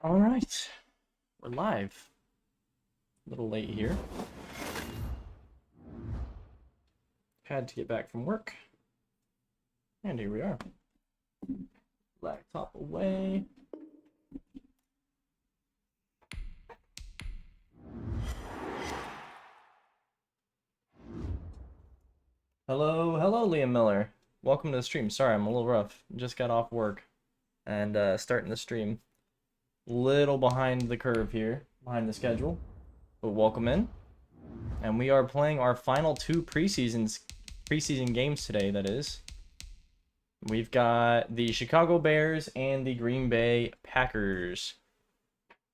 All right, we're live. A little late here. Had to get back from work. And here we are. Laptop away. Hello, Liam Miller. Welcome to the stream. Sorry, I'm a little rough. Just got off work and starting the stream. Little behind the curve here, behind the schedule. But welcome in. And we are playing our final two preseason games today, that is. We've got the Chicago Bears and the Green Bay Packers.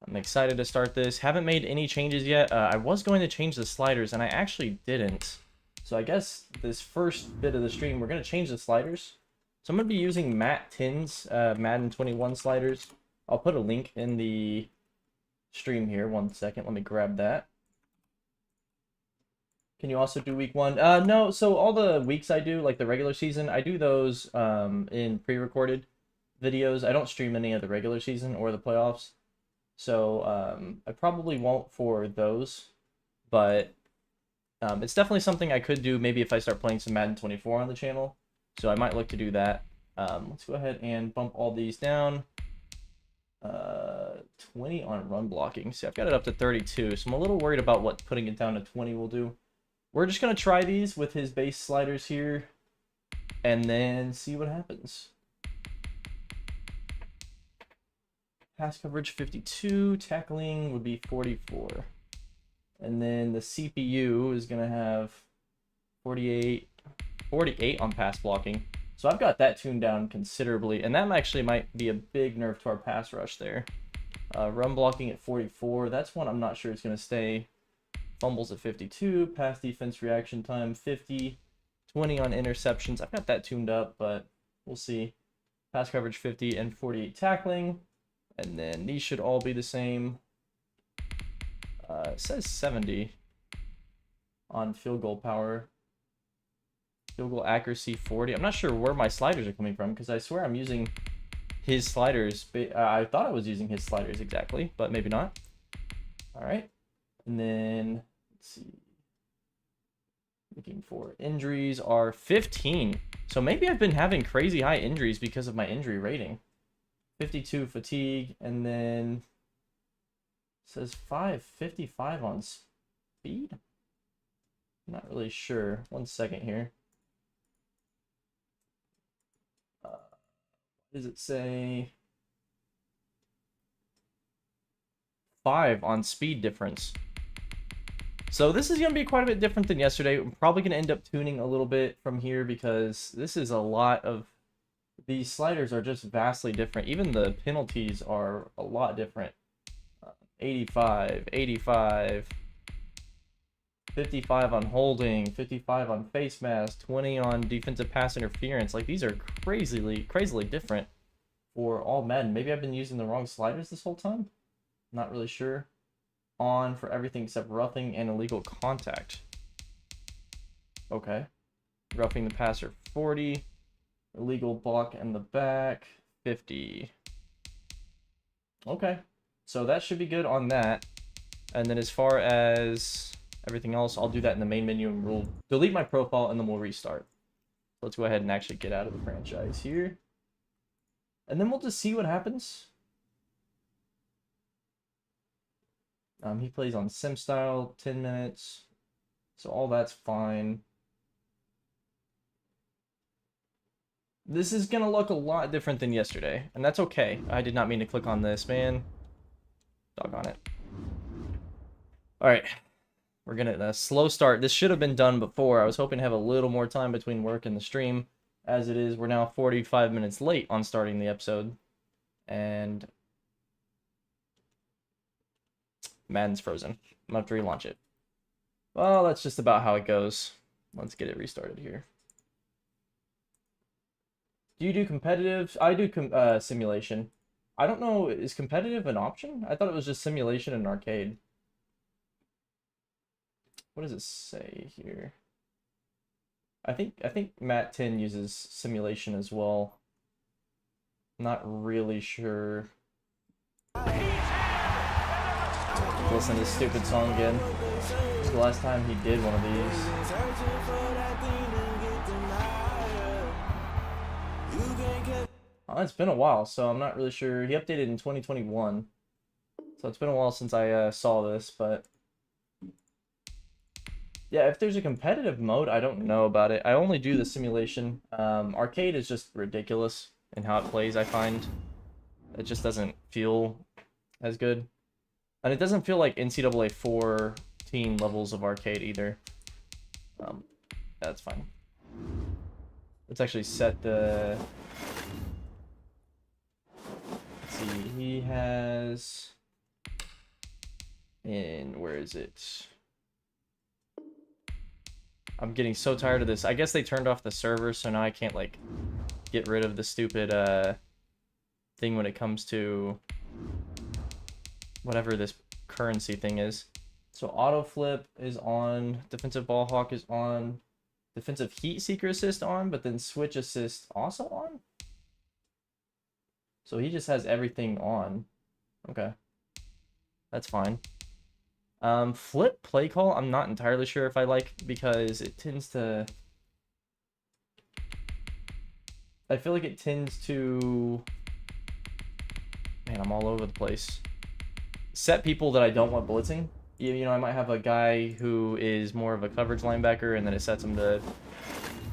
I'm excited to start this. Haven't made any changes yet. I was going to change the sliders, and I actually didn't. So I guess this first bit of the stream, we're going to change the sliders. So I'm going to be using Matt Tin's Madden 21 sliders. I'll put a link in the stream here. 1 second. Let me grab that. Can you also do week 1? No, so all the weeks I do, like the regular season, I do those in pre-recorded videos. I don't stream any of the regular season or the playoffs. So I probably won't for those, but it's definitely something I could do maybe if I start playing some Madden 24 on the channel. So I might look to do that. Let's go ahead and bump all these down. 20 on run blocking. See, I've got it up to 32, so I'm a little worried about what putting it down to 20 will do. We're just going to try these with his base sliders here and then see what happens. Pass coverage 52, tackling would be 44. And then the CPU is going to have 48 on pass blocking. So I've got that tuned down considerably, and that actually might be a big nerf to our pass rush there. Run blocking at 44, that's one I'm not sure it's going to stay. Fumbles at 52, pass defense reaction time 50, 20 on interceptions. I've got that tuned up, but we'll see. Pass coverage 50 and 48 tackling. And then these should all be the same. It says 70 on field goal power. Field goal accuracy 40. I'm not sure where my sliders are coming from because I swear I'm using his sliders. I thought I was using his sliders exactly, but maybe not. All right. And then, let's see. Looking for injuries are 15. So maybe I've been having crazy high injuries because of my injury rating. 52 fatigue, and then it says 555 on speed. I'm not really sure. 1 second here. What does it say? 5 on speed difference. So this is going to be quite a bit different than yesterday. I'm probably going to end up tuning a little bit from here because this is a lot of... These sliders are just vastly different. Even the penalties are a lot different. 85, 85, 55 on holding, 55 on face mask, 20 on defensive pass interference. Like, these are crazily different for all Madden. Maybe I've been using the wrong sliders this whole time. Not really sure. On for everything except roughing and illegal contact. Okay. Roughing the passer 40. Illegal block in the back 50. Okay. So that should be good on that. And then as far as everything else, I'll do that in the main menu and we'll delete my profile and then we'll restart. Let's go ahead and actually get out of the franchise here. And then we'll just see what happens. He plays on sim style, 10 minutes. So all that's fine. This is going to look a lot different than yesterday, and that's okay. I did not mean to click on this, man. Doggone it. Alright. We're going to slow start. This should have been done before. I was hoping to have a little more time between work and the stream. As it is, we're now 45 minutes late on starting the episode. And Madden's frozen. I'm going to have to relaunch it. Well, that's just about how it goes. Let's get it restarted here. Do you do competitive? I do simulation. I don't know, is competitive an option? I thought it was just simulation and arcade. What does it say here? I think Matt 10 uses simulation as well. Not really sure. listen to this stupid song again. This is the last time he did one of these. Oh, it's been a while, so I'm not really sure. He updated in 2021. So it's been a while since I saw this, but... yeah, if there's a competitive mode, I don't know about it. I only do the simulation. Arcade is just ridiculous in how it plays, I find. It just doesn't feel as good. And it doesn't feel like NCAA 14 levels of arcade either. That's fine. Let's actually set the... let's see, he has... where is it? I'm getting so tired of this. I guess they turned off the server, so now I can't, like, get rid of the stupid, thing when it comes to whatever this currency thing is. So auto flip is on, defensive ball hawk is on, defensive heat seeker assist on, but then switch assist also on? So he just has everything on. Okay. That's fine. Flip play call, I'm not entirely sure if I like, because it tends to... I feel like it tends to... man, I'm all over the place. Set people that I don't want blitzing. You know, I might have a guy who is more of a coverage linebacker, and then it sets him to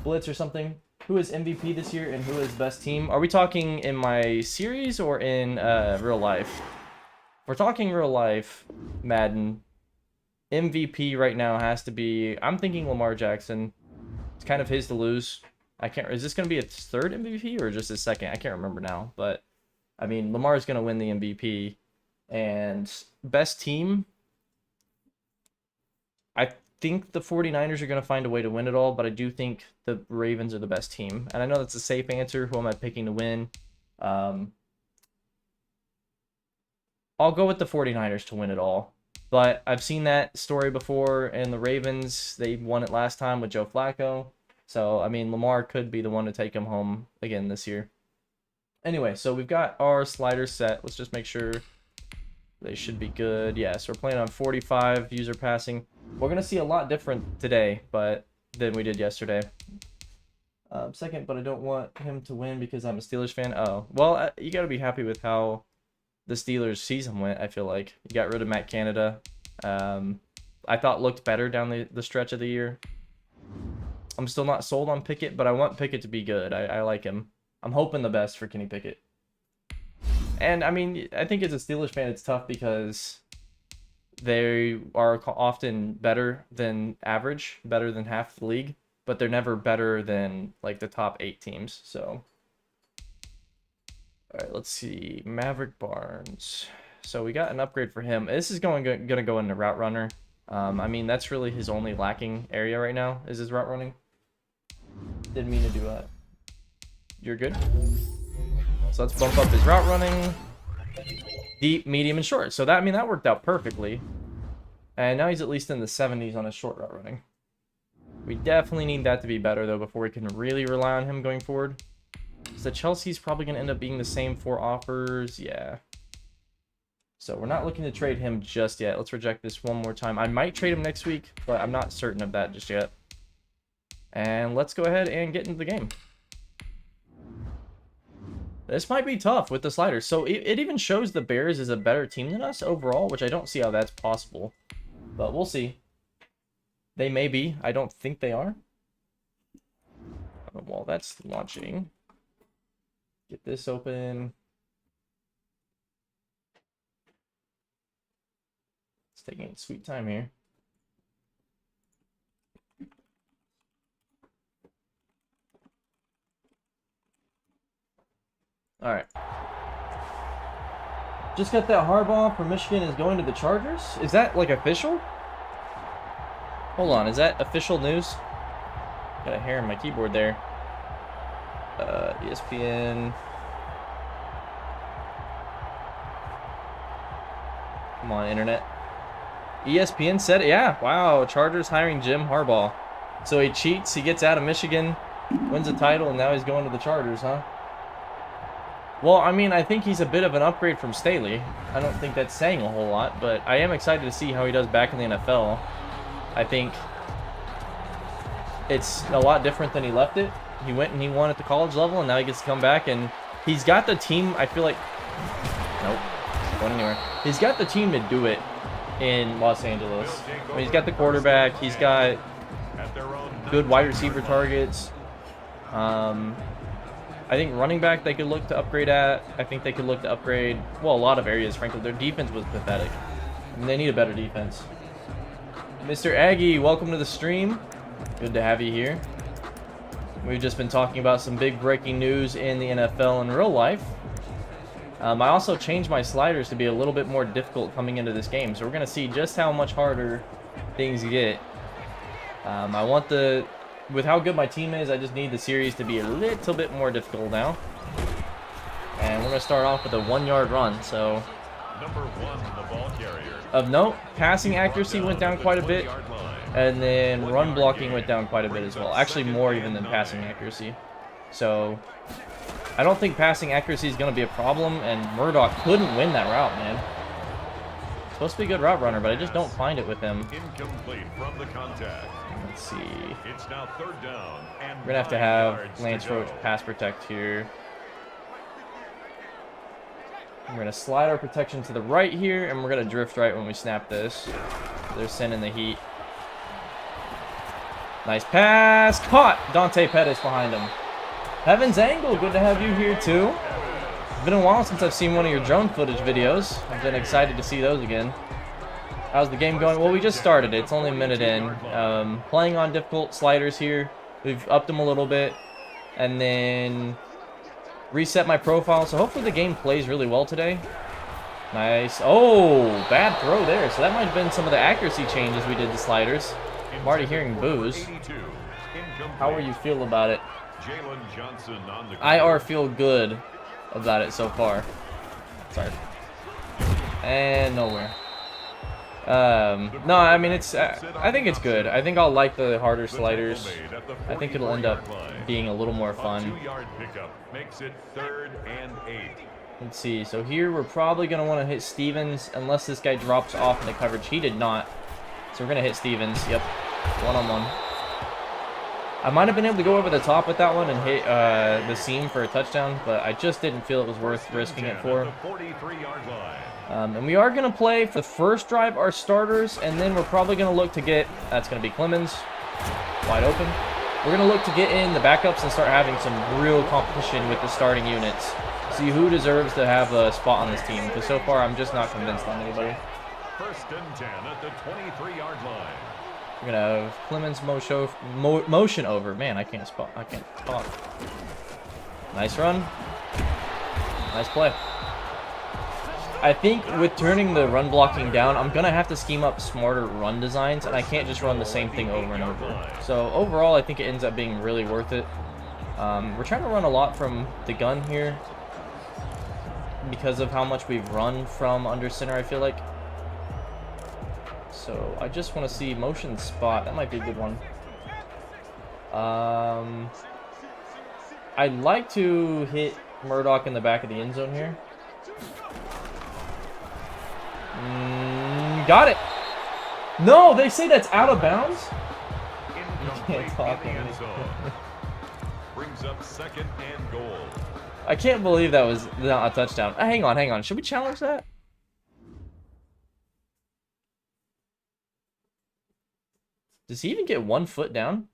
blitz or something. Who is MVP this year, and who is best team? Are we talking in my series or in real life? If we're talking real life, Madden, MVP right now has to be... I'm thinking Lamar Jackson. It's kind of his to lose. I can't... is this going to be his third MVP or just his second? I can't remember now, but... I mean, Lamar's going to win the MVP. And best team, I think the 49ers are going to find a way to win it all, but I do think the Ravens are the best team. And I know that's a safe answer. Who am I picking to win? I'll go with the 49ers to win it all. But I've seen that story before, and the Ravens, they won it last time with Joe Flacco. So, I mean, Lamar could be the one to take him home again this year. Anyway, so we've got our sliders set. Let's just make sure they should be good. Yeah, so we're playing on 45 user passing. We're going to see a lot different today than we did yesterday. Second, but I don't want him to win because I'm a Steelers fan. Oh, well, you got to be happy with how the Steelers season went, I feel like. You got rid of Matt Canada. I thought looked better down the stretch of the year. I'm still not sold on Pickett, but I want Pickett to be good. I like him. I'm hoping the best for Kenny Pickett. And, I mean, I think as a Steelers fan, it's tough because they are often better than average, better than half the league, but they're never better than, like, the top 8 teams, so... Alright, let's see. Maverick Barnes. So we got an upgrade for him. This is going to go into route runner. I mean, that's really his only lacking area right now, is his route running. Didn't mean to do that. You're good? So let's bump up his route running. Deep, medium, and short. So that, I mean, that worked out perfectly. And now he's at least in the 70s on his short route running. We definitely need that to be better, though, before we can really rely on him going forward. So Chelsea's probably going to end up being the same 4 offers. Yeah. So we're not looking to trade him just yet. Let's reject this one more time. I might trade him next week, but I'm not certain of that just yet. And let's go ahead and get into the game. This might be tough with the sliders. So it even shows the Bears is a better team than us overall, which I don't see how that's possible. But we'll see. They may be. I don't think they are. While that's launching, get this open. It's taking sweet time here. All right. Just got that Harbaugh from Michigan is going to the Chargers. Is that like official? Hold on, is that official news? Got a hair on my keyboard there. ESPN. Come on, internet. ESPN said it. Yeah, wow. Chargers hiring Jim Harbaugh. So he cheats, he gets out of Michigan, wins a title, and now he's going to the Chargers, huh? Well, I mean, I think he's a bit of an upgrade from Staley. I don't think that's saying a whole lot, but I am excited to see how he does back in the NFL. I think it's a lot different than he left it. He went and he won at the college level, and now he gets to come back, and he's got the team, I feel like... Nope, not going anywhere. He's got the team to do it in Los Angeles. I mean, he's got the quarterback, he's got good wide receiver targets. I think running back they could look to upgrade at. I think they could look to upgrade, well, a lot of areas, frankly. Their defense was pathetic. And they need a better defense. Mr. Aggie, welcome to the stream. Good to have you here. We've just been talking about some big breaking news in the NFL in real life. I also changed my sliders to be a little bit more difficult coming into this game. So we're going to see just how much harder things get. I want the... With how good my team is, I just need the series to be a little bit more difficult now. And we're going to start off with a 1-yard run. So, Number 1, the ball carrier. Of note, passing accuracy went down quite a bit. And then run blocking went down quite a bit as well. Actually, more even than passing accuracy. So, I don't think passing accuracy is going to be a problem. And Murdoch couldn't win that route, man. Supposed to be a good route runner, but I just don't find it with him. Incomplete from the contact. Let's see. It's now 3rd down and We're going to have Lance Roach pass protect here. We're going to slide our protection to the right here, and we're going to drift right when we snap this. They're sending the heat. Nice pass. Caught. Dante Pettis behind him. Heaven's Angle, good to have you here too. It's been a while since I've seen one of your drone footage videos. I've been excited to see those again. How's the game going? Well, we just started. It's only a minute in. Playing on difficult sliders here. We've upped them a little bit. And then reset my profile. So hopefully the game plays really well today. Nice. Oh, bad throw there. So that might have been some of the accuracy changes we did to sliders. I'm already hearing boos. How are you feel about it? I feel good about it so far. Sorry. And nowhere. No, I mean, it's, I think it's good. I think I'll like the harder sliders. I think it'll end up being a little more fun. Let's see. So here we're probably going to want to hit Stevens unless this guy drops off in the coverage. He did not. So we're going to hit Stevens. Yep. One-on-one. I might have been able to go over the top with that one and hit the seam for a touchdown, but I just didn't feel it was worth risking it for. And we are going to play for the first drive our starters, and then we're probably going to look to get, that's going to be Clemens, wide open. We're going to look to get in the backups and start having some real competition with the starting units. See who deserves to have a spot on this team, because so far I'm just not convinced on anybody. 1st and 10 at the 23-yard line. We're going to have Clemens motion over. Man, I can't spot. I can't talk. Nice run. Nice play. I think with turning the run blocking down, I'm going to have to scheme up smarter run designs, and I can't just run the same thing over and over. So overall, I think it ends up being really worth it. We're trying to run a lot from the gun here because of how much we've run from under center, I feel like. So I just want to see motion spot. That might be a good one. I'd like to hit Murdoch in the back of the end zone here. Got it. No, they say that's out of bounds. I can't talk. Brings up 2nd and goal. I can't believe that was not a touchdown. Hang on. Should we challenge that? Does he even get 1 foot down?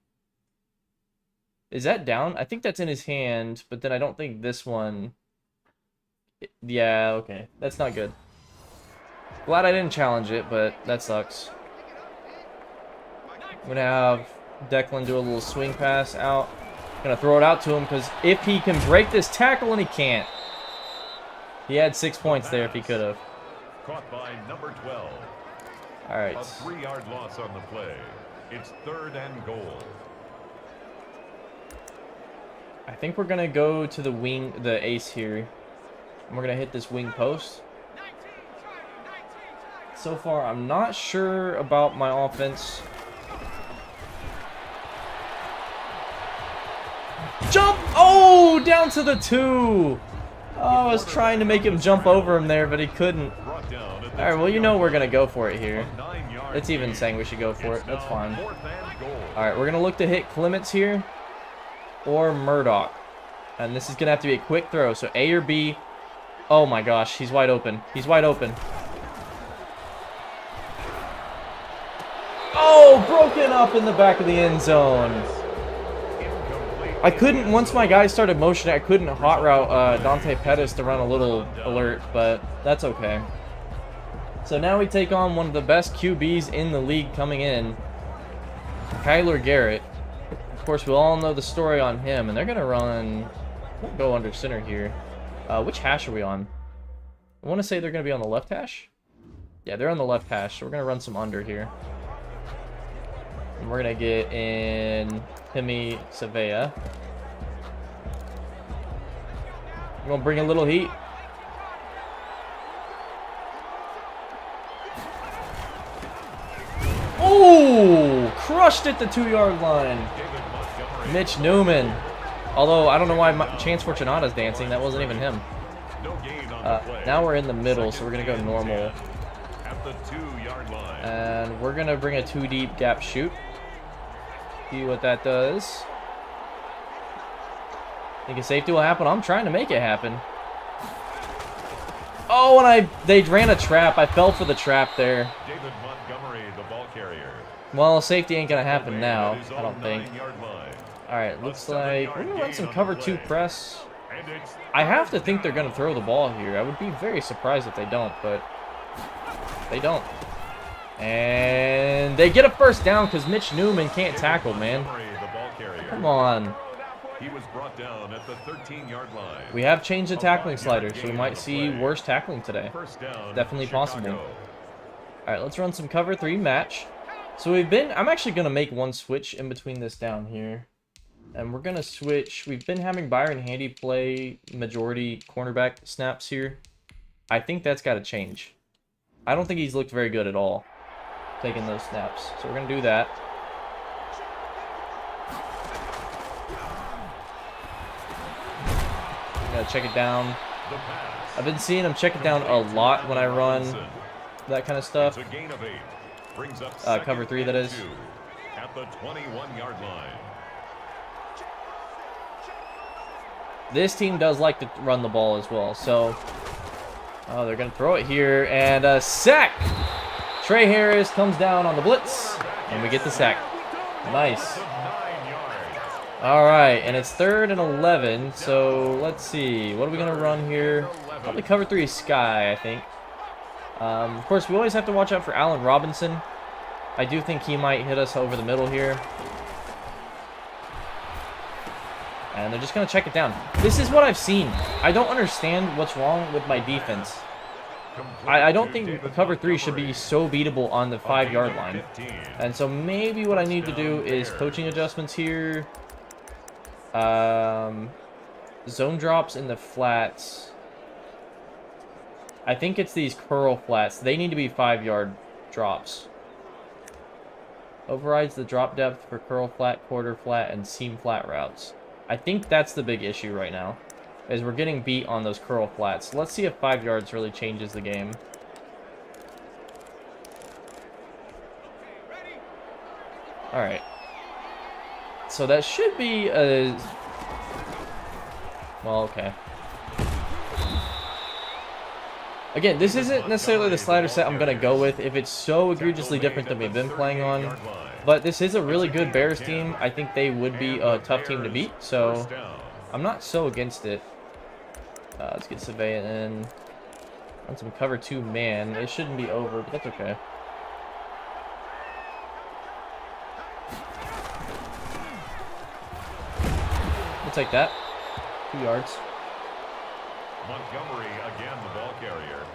Is that down? I think that's in his hand, but then I don't think this one... Yeah, okay. That's not good. Glad I didn't challenge it, but that sucks. I'm going to have Declan do a little swing pass out. Going to throw it out to him, because if he can break this tackle, and he can't. He had 6 points there if he could have. Caught by number 12. All right. A 3-yard loss on the play. It's 3rd and goal. I think we're going to go to the wing, the ace here. And we're going to hit this wing post. So far, I'm not sure about my offense. Jump! Oh, down to the 2. Oh, I was trying to make him jump over him there, but he couldn't. Brought down at the Alright, well, you know we're going to go for it here. 9-yard It's even gain. saying we should go for it. That's Now fine. 4th and goal. Alright, we're going to look to hit Clements here or Murdoch. And this is going to have to be a quick throw. So A or B. Oh my gosh, he's wide open. He's wide open. Oh, broken up in the back of the end zone. Incomplete. I couldn't, once my guys started motioning, I couldn't hot route Dante Pettis to run a little alert, but that's okay. So now we take on one of the best QBs in the league coming in, Kyler Garrett. Of course, we all know the story on him, and they're going to run, we'll go under center here. Which hash are we on? I want to say they're going to be on the left hash. Yeah, they're on the left hash, so we're going to run some under here. And we're going to get in Hemi Savea. We're going to bring a little heat. Oh, crushed at the 2-yard line. David Montgomery. Mitch Newman. Although, I don't know why Chance Fortunata's dancing. That wasn't even him. No gain on the play. Now we're in the middle, so we're going to go normal. At the 2-yard line. And we're going to bring a 2-deep gap shoot. See what that does. Think a safety will happen? I'm trying to make it happen. Oh, and they ran a trap. I fell for the trap there. David Montgomery, the ball carrier. Well, safety ain't going to happen now, At his I own don't think. 9-yard line. Alright, looks like we're going to run some cover 2 press. And it's I have to think they're going to throw the ball here. I would be very surprised if they don't, but they don't. And they get a first down because Mitch Newman can't tackle, man. Montgomery, the ball carrier. Come on. He was brought down at the 13-yard line. We have changed the tackling slider, so we might see worse tackling today. First down, Definitely possible. Chicago. Alright, let's run some cover 3 match. So I'm actually going to make one switch in between this down here. And we're going to switch. We've been having Byron Handy play majority cornerback snaps here. I think that's got to change. I don't think he's looked very good at all taking those snaps. So we're going to do that. Got to check it down. The pass. I've been seeing him check it down a lot when I run that kind of stuff. It's a gain of 8. Brings up Cover 3, that is. 2 at the 21-yard line. This team does like to run the ball as well, so... Oh, they're going to throw it here, and a sack! Trey Harris comes down on the blitz, and we get the sack. Nice. 9 yards. Alright, and it's 3rd and 11, so let's see. What are we going to run here? Probably cover 3 Sky, I think. Of course, we always have to watch out for Allen Robinson. I do think he might hit us over the middle here. And they're just going to check it down. This is what I've seen. I don't understand what's wrong with my defense. I don't think cover 3 should be so beatable on the 5-yard line. And so maybe what I need to do is coaching adjustments here. Zone drops in the flats. I think it's these curl flats. They need to be 5-yard drops. Overrides the drop depth for curl flat, quarter flat, and seam flat routes. I think that's the big issue right now, is we're getting beat on those curl flats. Let's see if 5 yards really changes the game. Alright. So that should be a... Well, okay. Again, this isn't necessarily the slider set I'm going to go with if it's so egregiously different than we've been playing on. But this is a really good Bears team. I think they would be a tough team to beat, so I'm not so against it. Let's get Savea in. On some cover 2 man. It shouldn't be over, but that's okay. We'll take that. 2 yards. Montgomery again, the ball carrier.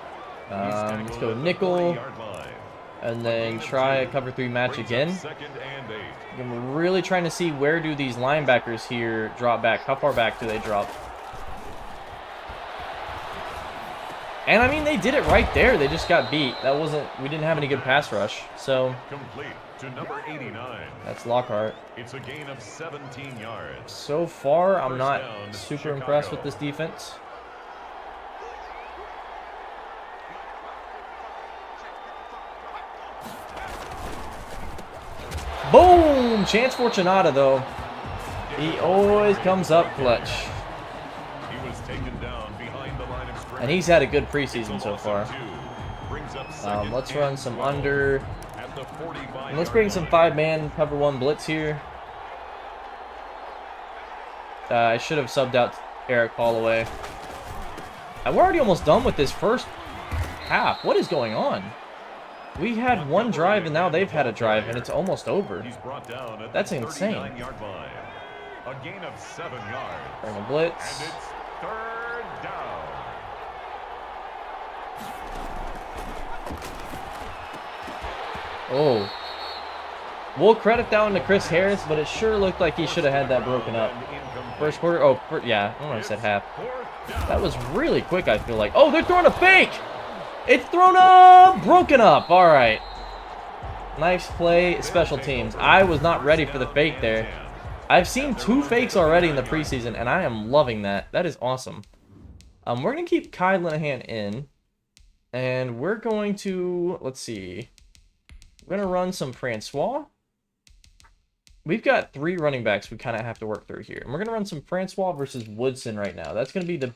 Let's go nickel. And then try a cover 3 match again. 2nd and 8. And we're really trying to see where do these linebackers here drop back. How far back do they drop? And I mean, they did it right there. They just got beat. That wasn't, we didn't have any good pass rush. So Complete to number 89. that's Lockhart. It's a gain of 17 yards. So far, I'm First not down, super Chicago. impressed with this defense. Boom! Chance Fortunata, though. He always comes up clutch. He was taken down behind the line of scrimmage. And he's had a good preseason so far. Let's run some under. And let's bring some 5-man cover 1 blitz here. I should have subbed out Eric Holloway. And we're already almost done with this first half. What is going on? We had one drive and now they've had a drive and it's almost over. That's insane. A gain of 7 yards. Bring a blitz. And it's 3rd down. Oh. We'll credit that one to Chris Harris, but it sure looked like he should have had that broken up. First quarter. Oh, yeah. I don't know if I said half. That was really quick, I feel like. Oh, they're throwing a fake! It's thrown up! Broken up. All right. Nice play, special teams. I was not ready for the fake there. I've seen 2 fakes already in the preseason, and I am loving that. That is awesome. We're going to keep Kai Linehan in. And we're going to, let's see. We're going to run some Francois. We've got 3 running backs we kind of have to work through here. And we're going to run some Francois versus Woodson right now. That's going to be the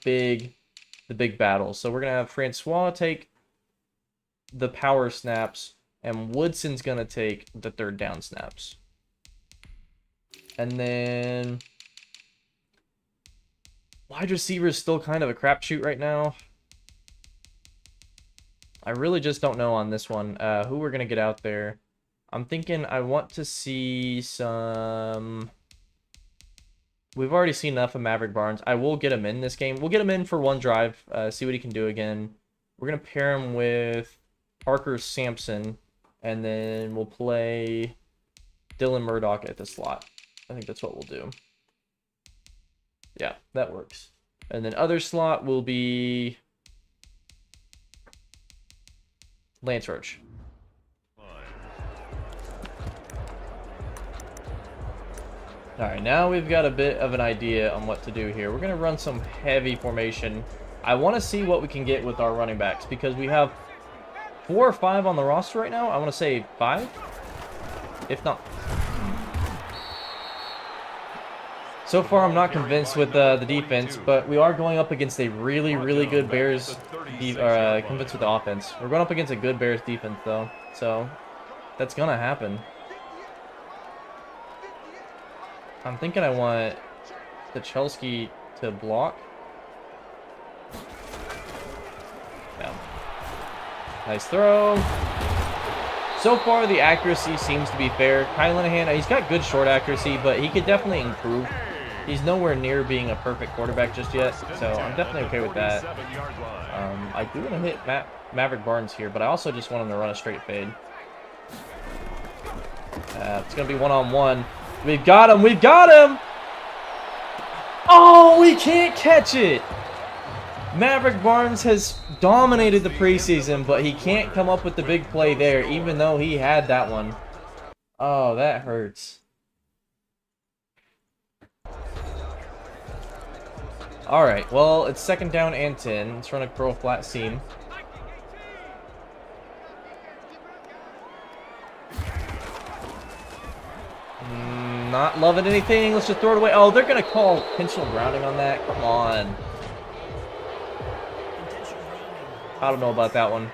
big battle. So we're going to have Francois take the power snaps, and Woodson's going to take the 3rd down snaps. And then wide receiver is still kind of a crapshoot right now. I really just don't know on this one who we're going to get out there. I'm thinking I want to see some... We've already seen enough of Maverick Barnes. I will get him in this game. We'll get him in for 1 drive, see what he can do again. We're going to pair him with Parker Sampson, and then we'll play Dylan Murdoch at the slot. I think that's what we'll do. Yeah, that works. And then other slot will be Lance Roach. Alright, now we've got a bit of an idea on what to do here. We're going to run some heavy formation. I want to see what we can get with our running backs because we have 4 or 5 on the roster right now. I want to say 5, if not. So far, I'm not convinced with the defense, but we are going up against a really, really good Bears convinced with the offense. We're going up against a good Bears defense, though, so that's going to happen. I'm thinking I want the Chelsea to block. Yeah. Nice throw. So far, the accuracy seems to be fair. Kai Linehan, he's got good short accuracy, but he could definitely improve. He's nowhere near being a perfect quarterback just yet, so I'm definitely okay with that. I do want to hit Maverick Barnes here, but I also just want him to run a straight fade. It's going to be one-on-one. We've got him! We've got him! Oh, we can't catch it! Maverick Barnes has dominated the preseason, but he can't come up with the big play there, even though he had that one. Oh, that hurts. Alright, well, it's 2nd down and 10. Let's run a curl flat seam. Not loving anything. Let's just throw it away. Oh, they're going to call intentional grounding on that. Come on. I don't know about that one.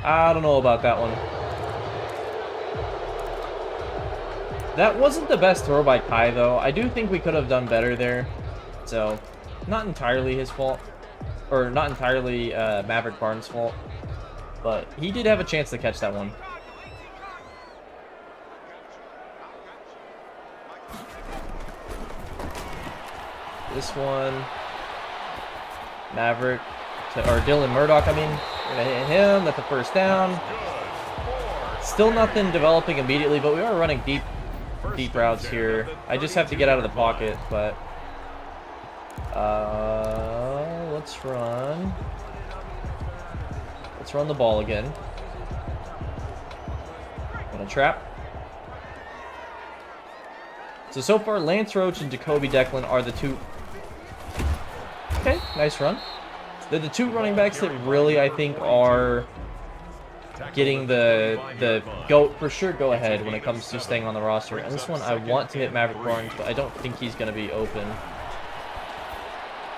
I don't know about that one. That wasn't the best throw by Kai, though. I do think we could have done better there. So, not entirely his fault. Or not entirely Maverick Barnes' fault. But he did have a chance to catch that one. This one, Maverick, or Dylan Murdoch, I mean. We're going to hit him. That's the 1st down. Still nothing developing immediately, but we are running deep routes here. I just have to get out of the pocket, but let's run the ball again. Gonna trap. So far, Lance Roach and Jacoby Declan are the 2. Okay, nice run. They're the 2 running backs that really, I think, are getting the go for sure go ahead when it comes to staying on the roster. And this one I want to hit Maverick Barnes, but I don't think he's going to be open.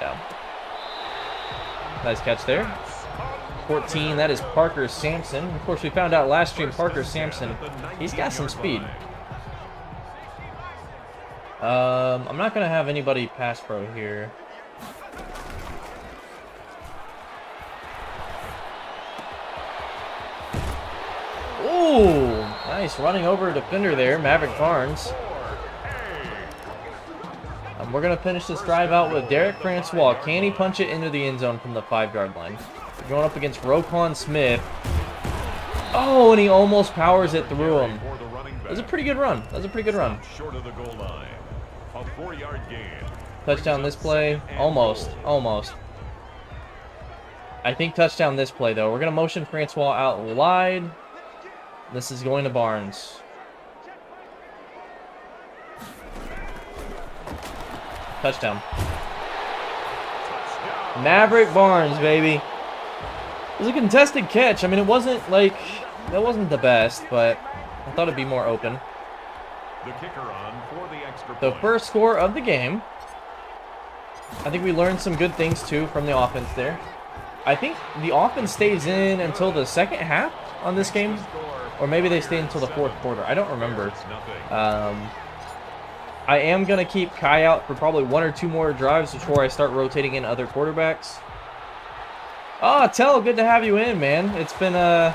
Yeah. Nice catch there. 14, that is Parker Sampson. Of course, we found out last stream Parker Sampson, he's got some speed. I'm not going to have anybody pass pro here. Ooh, nice running over a defender there, Maverick Barnes. We're going to finish this drive out with Derek Francois. Can he punch it into the end zone from the 5-yard line? We're going up against Roquan Smith. Oh, and he almost powers it through him. That was a pretty good run. That was a pretty good run. Short of the goal line. A 4-yard gain. Touchdown this play. Almost. Almost. I think touchdown this play, though. We're going to motion Francois out wide. This is going to Barnes. Touchdown. Maverick Barnes, baby. It was a contested catch. I mean, it wasn't like, that wasn't the best, but I thought it'd be more open. The kicker on for the extra The point. first score of the game. I think we learned some good things, too, from the offense there. I think the offense stays in until the second half on this game. Or maybe they stay until the fourth quarter. I don't remember. I am going to keep Kai out for probably 1 or 2 more drives before I start rotating in other quarterbacks. Oh, Tell, good to have you in, man. It's been got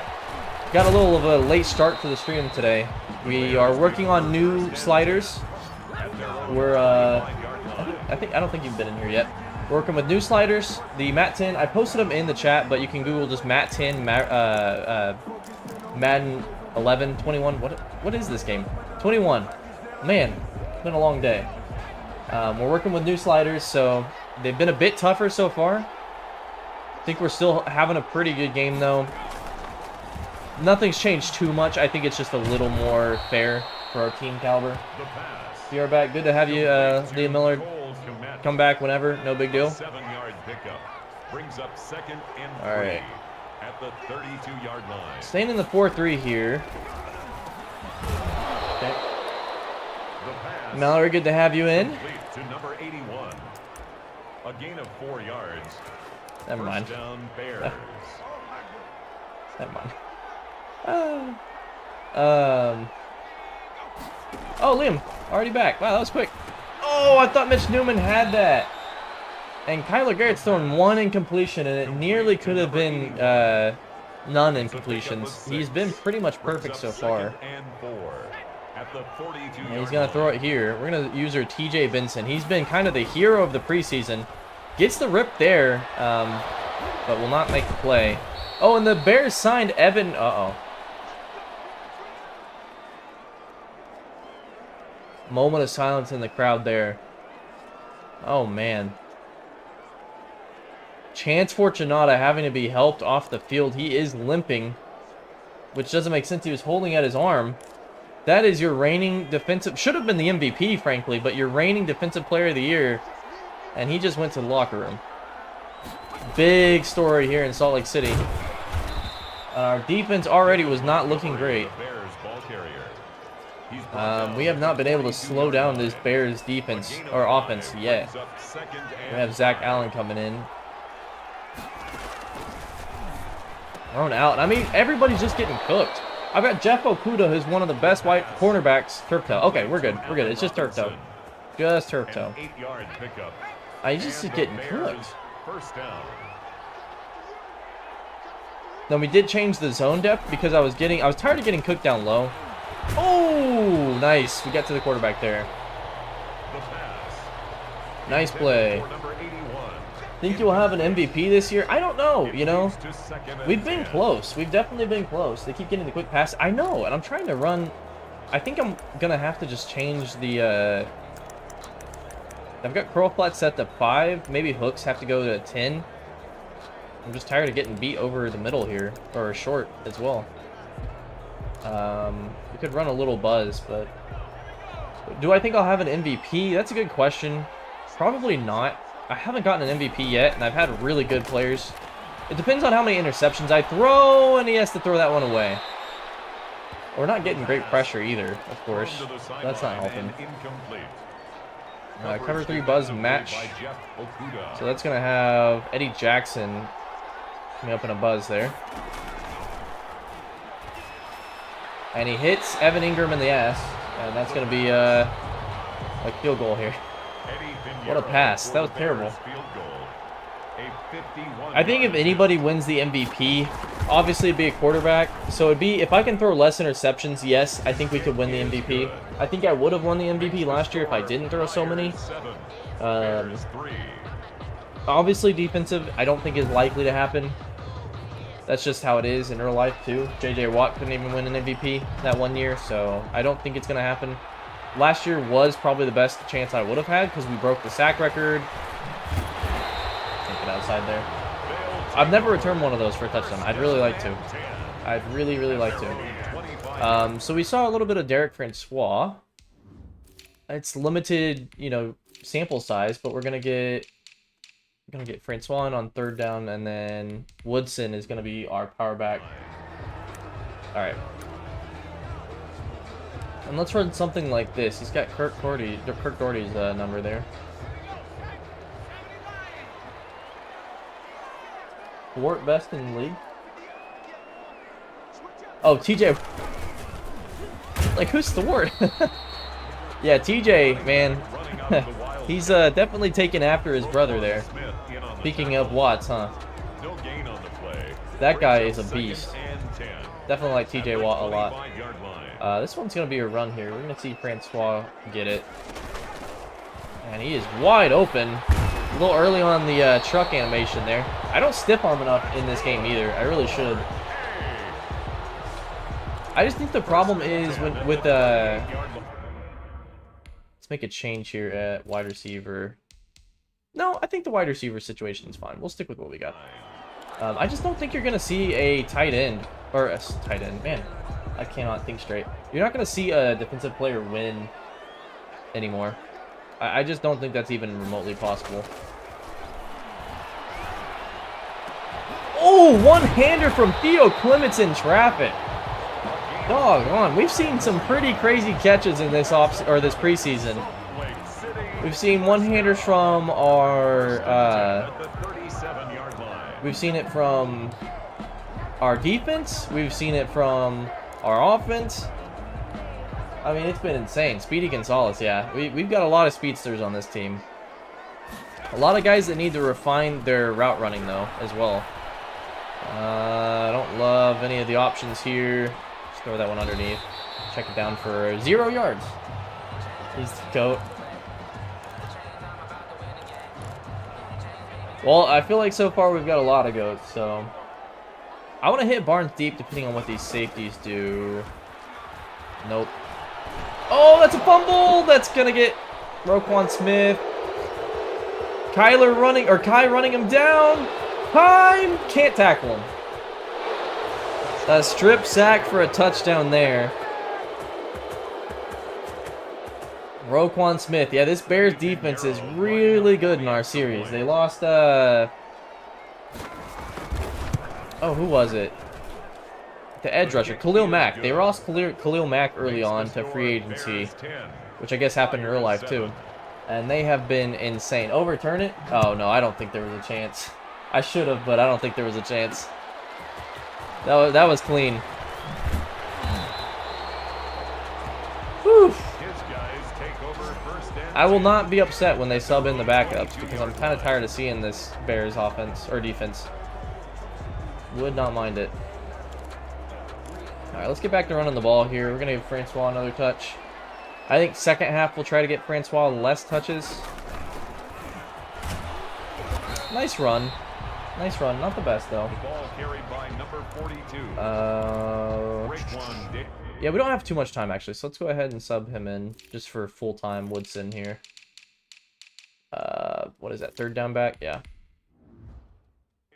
a little of a late start to the stream today. We are working on new sliders. We're I don't think you've been in here yet. Working with new sliders. The Mat 10, I posted them in the chat, but you can Google just Mat 10 Madden 11 21. What is this game? 21. Man, it's been a long day. We're working with new sliders, so they've been a bit tougher so far. I think we're still having a pretty good game, though. Nothing's changed too much. I think it's just a little more fair for our team caliber. You are back. Good to have you, Liam Millard. Come back whenever. No big deal. 7-yard pickup brings up 2nd and 3 All right. at the 32-yard line. Staying in the 4-3 here. Okay. Mallory, good to have you in. To number 81. A gain of 4 yards. Never mind. First down, Bears. Never mind. Oh, Liam, already back. Wow, that was quick. Oh, I thought Mitch Newman had that. And Kyler Garrett's thrown 1 incompletion, and it nearly could have been none incompletions. He's been pretty much perfect so far. And he's going to throw it here. We're going to use our TJ Benson. He's been kind of the hero of the preseason. Gets the rip there, but will not make the play. Oh, and the Bears signed Evan. Uh-oh. Moment of silence in the crowd there. Oh, man. Chance Fortunata having to be helped off the field. He is limping, which doesn't make sense. He was holding at his arm. That is your reigning defensive... Should have been the MVP, frankly, but your reigning defensive player of the year. And he just went to the locker room. Big story here in Salt Lake City. Our defense already was not looking great. We have not been able to slow down this Bears defense or offense yet. We have Zach Allen coming in. Thrown out. I mean, everybody's just getting cooked. I've got Jeff Okuda, who's one of the best white cornerbacks. Turf toe. Okay, we're good. We're good. It's just turf toe. Just turf toe. He's just getting cooked. First down. Then we did change the zone depth because I was tired of getting cooked down low. Oh, nice. We got to the quarterback there. Nice play. Think you'll have an MVP this year? I don't know, you know. We've been close. We've definitely been close. They keep getting the quick pass. I know, and I'm trying to run. I think I'm going to have to just change the... I've got curl flat set to 5. Maybe hooks have to go to 10. I'm just tired of getting beat over the middle here, or short as well. We could run a little buzz, but do I think I'll have an MVP? That's a good question. Probably not. I haven't gotten an MVP yet, and I've had really good players It depends on how many interceptions I throw, and he has to throw that one away. We're not getting great pressure either, of course. That's not helping. Cover 3 buzz match. So that's going to have Eddie Jackson coming up in a buzz there. And he hits Evan Ingram in the ass. And that's going to be a field goal here. What a pass. That was terrible. I think if anybody wins the MVP, obviously it'd be a quarterback. So it'd be, if I can throw less interceptions, yes, I think we could win the MVP. I think I would have won the MVP last year if I didn't throw so many. Obviously defensive, I don't think is likely to happen. That's just how it is in real life too. J.J. Watt couldn't even win an MVP that one year, so I don't think it's going to happen. Last year was probably the best chance I would have had because we broke the sack record. Take it outside there. I've never returned one of those for a touchdown. I'd really like to. I'd really, really like to. So we saw a little bit of Derek Francois. It's limited, you know, sample size, but we're gonna get Francois on third down, and then Woodson is gonna be our power back. All right. And let's run something like this. He's got Kirk Doherty's number there. Thwart best in the league. Oh, TJ. Like, who's Thwart? Yeah, TJ, man. He's definitely taken after his brother there. Speaking of Watts, huh? That guy is a beast. Definitely like TJ Watt a lot. This one's going to be a run here. We're going to see Francois get it. And he is wide open. A little early on the truck animation there. I don't stiff arm enough in this game either. I really should. I just think the problem is with let's make a change here at wide receiver. No, I think the wide receiver situation is fine. We'll stick with what we got. I just don't think you're going to see a tight end. Or a tight end. Man, I cannot think straight. You're not going to see a defensive player win anymore. I just don't think that's even remotely possible. Oh, one-hander from Theo Clements in traffic. Doggone. We've seen some pretty crazy catches in this this preseason. We've seen one-handers from our we've seen it from our defense. We've seen it from our offense. I mean, it's been insane. Speedy Gonzalez, yeah. We've got a lot of speedsters on this team. A lot of guys that need to refine their route running, though, as well. I don't love any of the options here. Just throw that one underneath. Check it down for 0 yards. He's the goat. Well, I feel like so far we've got a lot of goats, so... I want to hit Barnes deep depending on what these safeties do. Nope. Oh, that's a fumble! That's going to get Roquan Smith. Kai running him down. Time! Can't tackle him. A strip sack for a touchdown there. Roquan Smith. Yeah, this Bears defense is really good in our series. They lost, oh, who was it? The edge rusher, Khalil Mack. They lost Khalil Mack early on to free agency, which I guess happened in real life too. And they have been insane. Overturn it? Oh, no, I don't think there was a chance. I should have, but I don't think there was a chance. That was clean. Whew. I will not be upset when they sub in the backups because I'm kind of tired of seeing this Bears offense or defense. Would not mind it. All right, let's get back to running the ball here. We're going to give Francois another touch. I think second half we'll try to get Francois less touches. Nice run. Nice run. Not the best, though. Yeah, we don't have too much time, actually, so let's go ahead and sub him in just for full-time Woodson here. What is that, third down back? Yeah.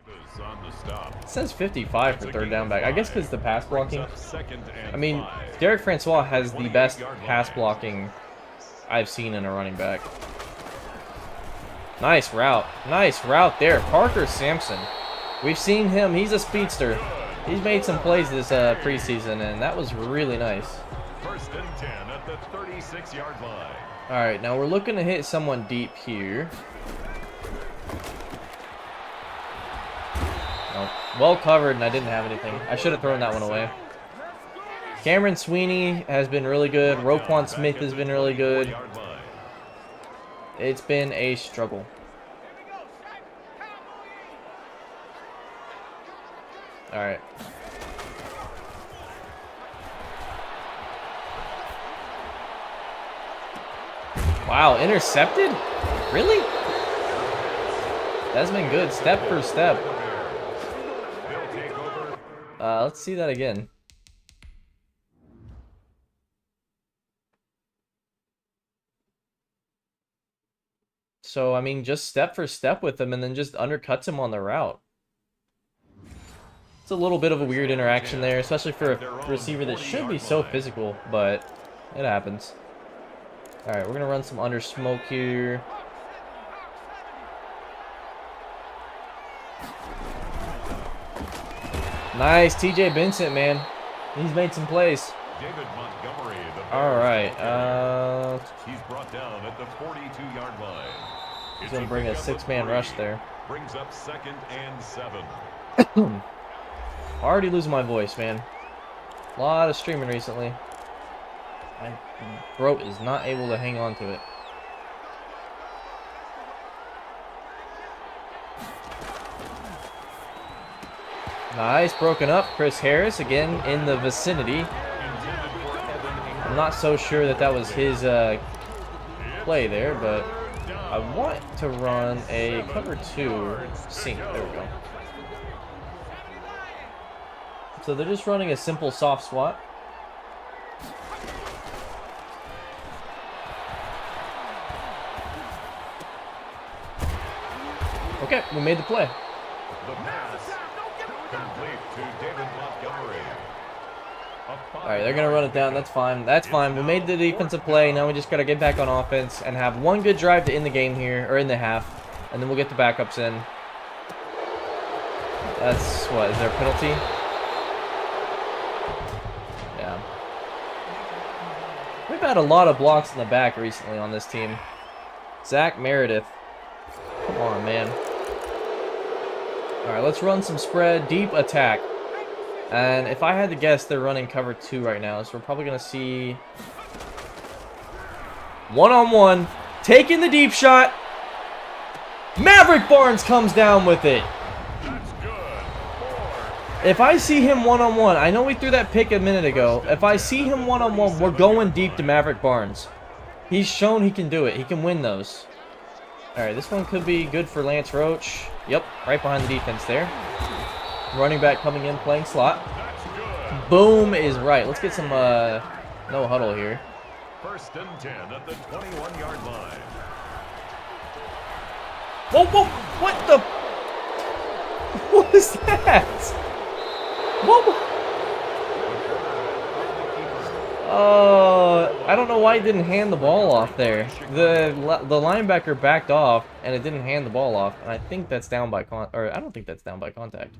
It says 55 for third down back. I guess because the pass blocking. I mean, Derek Francois has the best pass blocking I've seen in a running back. Nice route. Nice route there. Parker Sampson. We've seen him. He's a speedster. He's made some plays this preseason, and that was really nice. 1st and 10 at the 36-yard line. All right, now we're looking to hit someone deep here. Oh, well covered, and I didn't have anything. I should have thrown that one away. Cameron Sweeney has been really good. Roquan Smith has been really good. It's been a struggle. All right. Wow, intercepted? Really? That's been good, step for step. Let's see that again. So, I mean, just step for step with him and then just undercuts him on the route. It's a little bit of a weird interaction there, especially for a receiver that should be so physical, but it happens. All right, we're going to run some under smoke here. Nice, TJ Vincent, man. He's made some plays. David Montgomery, all right. He's brought down at the 42-yard line. He's going to bring a 6-man rush there. Brings up 2nd and 7. Already losing my voice, man. A lot of streaming recently. My throat is not able to hang on to it. Nice, broken up. Chris Harris again in the vicinity. I'm not so sure that that was his play there, but I want to run a cover 2 sink. There we go. So they're just running a simple soft swat. Okay, we made the play. The pass complete to David Montgomery. All right, they're gonna run it down. That's fine. That's fine. We made the defensive play. Now we just gotta get back on offense and have one good drive to end the game here, or in the half, and then we'll get the backups in. That's what, is there a penalty? Yeah. We've had a lot of blocks in the back recently on this team. Zach Meredith. Come on, man. All right, let's run some spread, deep attack. And if I had to guess, they're running cover 2 right now. So we're probably going to see one-on-one, taking the deep shot. Maverick Barnes comes down with it. That's good. If I see him one-on-one, I know we threw that pick a minute ago. If I see him one-on-one, we're going deep to Maverick Barnes. He's shown he can do it. He can win those. All right, this one could be good for Lance Roach. Yep, right behind the defense there. Running back coming in, playing slot. Boom is right. Let's get some no huddle here. 1st and 10 at the 21-yard line. Whoa, whoa, what the? What is that? Whoa. I don't know why he didn't hand the ball off there. The linebacker backed off, and it didn't hand the ball off. And I think that's down by I don't think that's down by contact.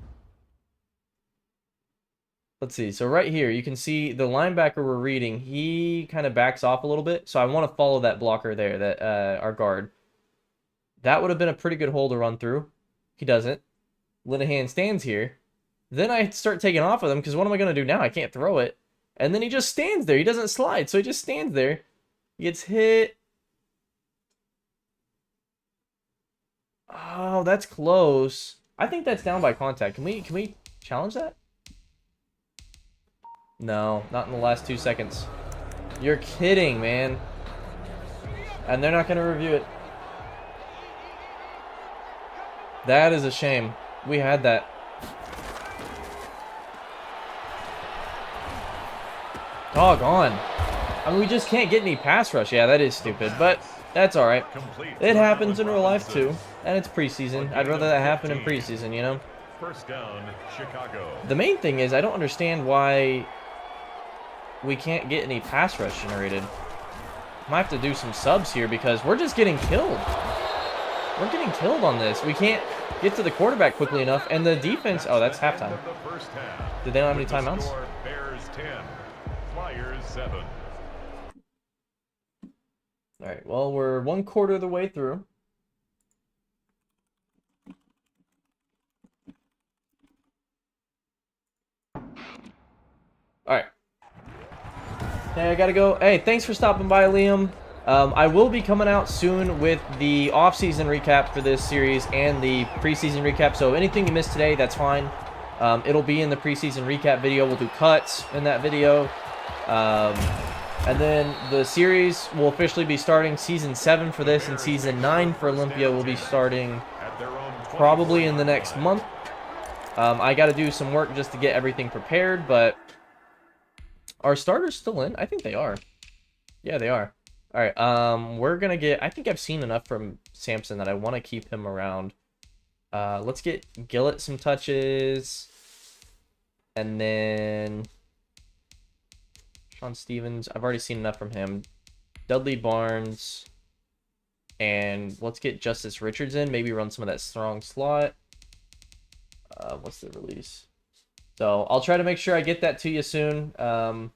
Let's see. So right here, you can see the linebacker we're reading. He kind of backs off a little bit. So I want to follow that blocker there, that our guard. That would have been a pretty good hole to run through. He doesn't. Linehan stands here. Then I start taking off with him because what am I going to do now? I can't throw it. And then he just stands there. He doesn't slide, so he just stands there. He gets hit. Oh, that's close. I think that's down by contact. Can we challenge that? No, not in the last 2 seconds. You're kidding, man. And they're not going to review it. That is a shame. We had that. Doggone. I mean, we just can't get any pass rush. Yeah, that is stupid, but that's all right. It happens in real life, too. And it's preseason. I'd rather that happen in preseason, you know? 1st down, Chicago. The main thing is I don't understand why we can't get any pass rush generated. Might have to do some subs here because we're just getting killed. We're getting killed on this. We can't get to the quarterback quickly enough. And the defense... Oh, that's halftime. Did they not have any timeouts? Bears 10, Flyers 7. All right, well, we're 1/4 of the way through. All right. Hey, I gotta go. Hey, thanks for stopping by, Liam. I will be coming out soon with the off-season recap for this series and the preseason recap. So anything you missed today, that's fine. It'll be in the preseason recap video. We'll do cuts in that video. And then the series will officially be starting Season 7 for this, and Season 9 for Olympia will be starting probably in the next month. I got to do some work just to get everything prepared, but are starters still in? I think they are. Yeah, they are. All right, we're going to get... I think I've seen enough from Samson that I want to keep him around. Let's get Gillett some touches, and then... Sean Stevens, I've already seen enough from him. Dudley Barnes. And let's get Justice Richards in. Maybe run some of that strong slot. What's the release? So I'll try to make sure I get that to you soon. Yeah,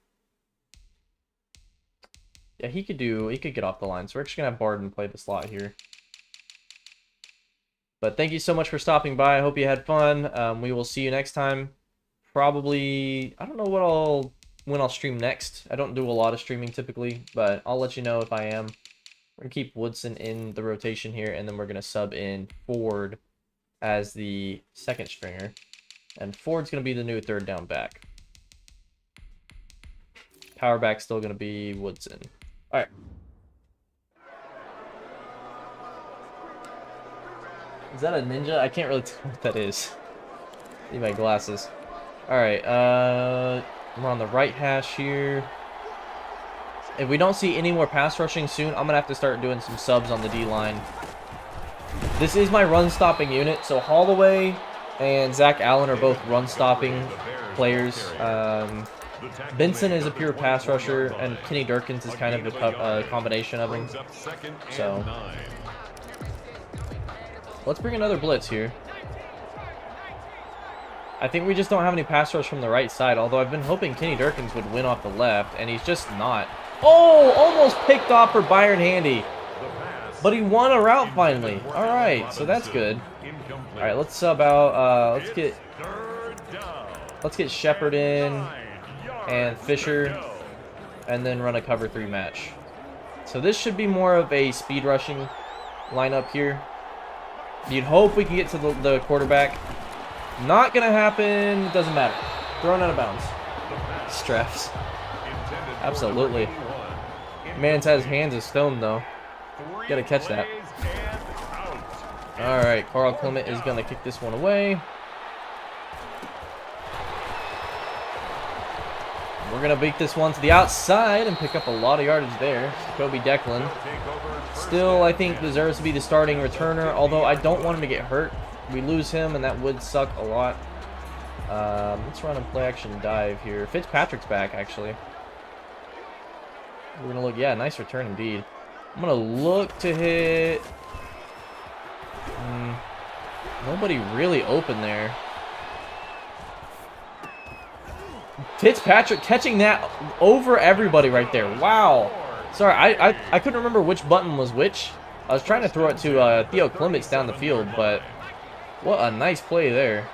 he could get off the line. So we're just going to have Barden play the slot here. But thank you so much for stopping by. I hope you had fun. We will see you next time. Probably, I don't know when I'll stream next. I don't do a lot of streaming typically, but I'll let you know if I am. We're going to keep Woodson in the rotation here, and then we're going to sub in Ford as the second stringer. And Ford's going to be the new third down back. Power back's still going to be Woodson. All right. Is that a ninja? I can't really tell what that is. Need my glasses. All right, we're on the right hash here. If we don't see any more pass rushing soon, I'm going to have to start doing some subs on the D-line. This is my run-stopping unit, so Holloway and Zach Allen are both run-stopping players. Benson is a pure pass rusher, and Kenny Durkins is kind of a combination of them. So, let's bring another blitz here. I think we just don't have any pass rush from the right side, although I've been hoping Kenny Durkins would win off the left, and he's just not. Oh, almost picked off for Byron Handy. But he won a route finally. All right, so that's good. All right, let's sub out. Let's get Shepard in and Fisher, and then run a cover 3 match. So this should be more of a speed rushing lineup here. You'd hope we can get to the quarterback. Not gonna happen. Doesn't matter. Thrown out of bounds. Straps. Absolutely. Man's has hands of stone though. Gotta catch that. All right, Carl Clement is gonna kick this one away. We're gonna beat this one to the outside and pick up a lot of yardage there. Kobe Declan still, I think, deserves to be the starting returner, although I don't want him to get hurt. We lose him, and that would suck a lot. Let's run a play-action dive here. Fitzpatrick's back, actually. We're going to look... Yeah, nice return indeed. I'm going to look to hit... Nobody really open there. Fitzpatrick catching that over everybody right there. Wow. Sorry, I couldn't remember which button was which. I was trying to throw it to Theo Clements down the field, but... What a nice play there.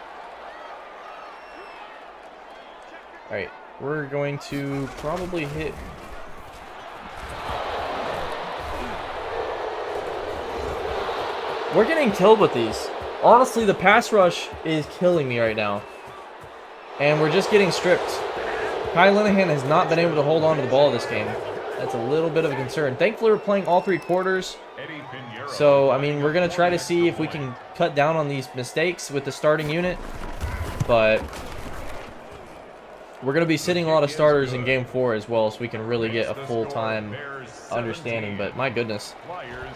Alright, we're going to probably hit... We're getting killed with these. Honestly, the pass rush is killing me right now. And we're just getting stripped. Kyle Linehan has not been able to hold on to the ball this game. That's a little bit of a concern. Thankfully, we're playing all 3 quarters. So, I mean, we're going to try to see if we can cut down on these mistakes with the starting unit. But we're going to be sitting a lot of starters in Game 4 as well, so we can really get a full-time understanding. But my goodness,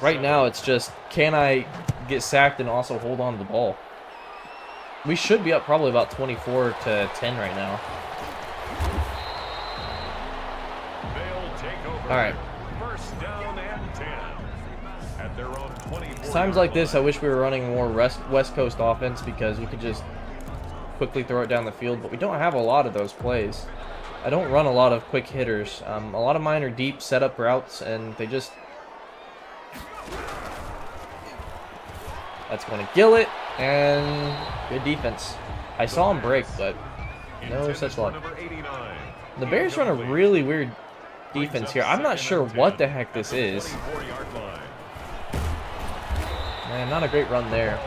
right now it's just, can I get sacked and also hold on to the ball? We should be up probably about 24-10 right now. All right. First down and 10. At their own 24 Times like this, I wish we were running more West Coast offense because we could just quickly throw it down the field, but we don't have a lot of those plays. I don't run a lot of quick hitters. A lot of mine are deep setup routes, and they just... That's going to gill it, and good defense. I saw him break, but no such luck. The Bears run a really weird defense here. I'm not sure what the heck this is. Man, not a great run there.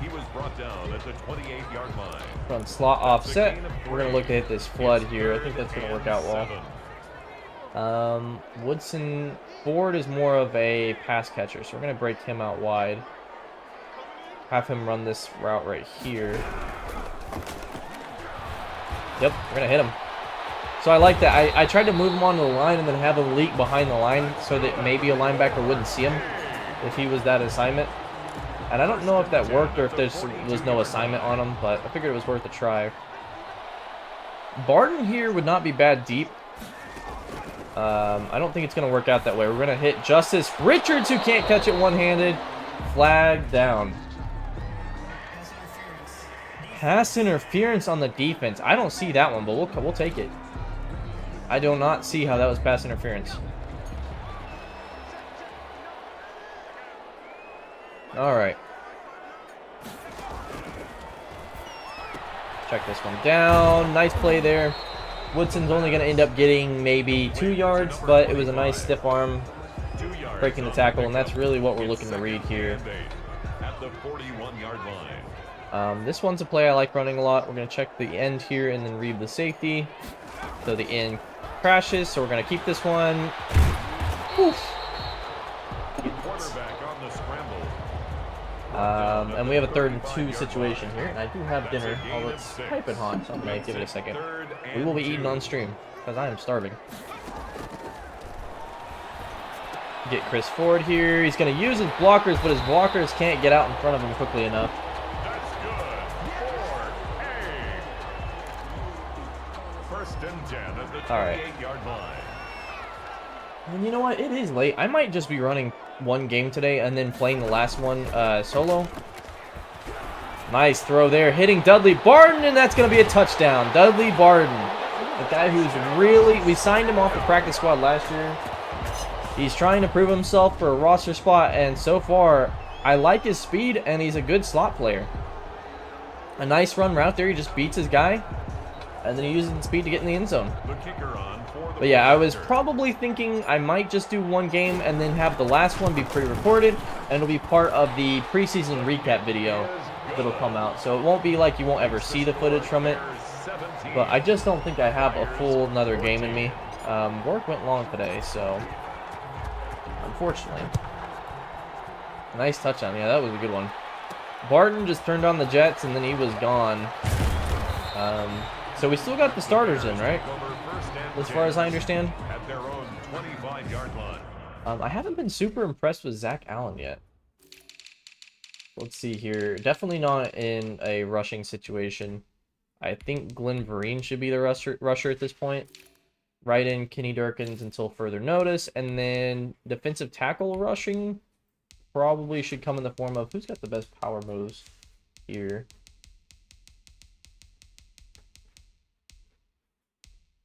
He was brought down at the 28-yard line. Run slot offset. We're going to look to hit this flood here. I think that's going to work out well. Woodson Ford is more of a pass catcher, so we're going to break him out wide. Have him run this route right here. Yep, we're going to hit him. So I like that. I tried to move him onto the line and then have him leak behind the line so that maybe a linebacker wouldn't see him if he was that assignment. And I don't know if that worked or if there was no assignment on him, but I figured it was worth a try. Barton here would not be bad deep. I don't think it's going to work out that way. We're going to hit Justice Richards, who can't catch it one-handed. Flag down. Pass interference on the defense. I don't see that one, but we'll take it. I do not see how that was pass interference. All right. Check this one down. Nice play there. Woodson's only going to end up getting maybe 2 yards, but it was a nice stiff arm breaking the tackle, and that's really what we're looking to read here. At the 41-yard line. This one's a play I like running a lot. We're going to check the end here and then read the safety. So the end crashes, so we're going to keep this one. Oof. And we have a 3rd and 2 situation here, and I do have dinner. Oh, it's piping hot, so I'm going to give it a second. We will be eating on stream, because I am starving. Get Chris Ford here. He's going to use his blockers, but his blockers can't get out in front of him quickly enough. That's good. Ford, hey. 1st and 10 at the 28-yard line. And you know what? It is late. I might just be running one game today and then playing the last one solo. Nice throw there, hitting Dudley Barton, and that's going to be a touchdown. Dudley Barton, the guy who's really... We signed him off the practice squad last year. He's trying to prove himself for a roster spot, and so far, I like his speed, and he's a good slot player. A nice run route there. He just beats his guy, and then he uses the speed to get in the end zone. But yeah, I was probably thinking I might just do one game and then have the last one be pre-recorded, and it'll be part of the preseason recap video that'll come out. So it won't be like you won't ever see the footage from it, but I just don't think I have a full another game in me. Work went long today, so unfortunately. Nice touchdown. Yeah, that was a good one. Barton just turned on the Jets, and then he was gone. So we still got the starters in, right? As far as I understand. At their own 25-yard line. I haven't been super impressed with Zach Allen yet. Let's see here. Definitely not in a rushing situation. I think Glenn Vereen should be the rusher at this point. Right in Kenny Durkins until further notice. And then defensive tackle rushing probably should come in the form of... Who's got the best power moves here?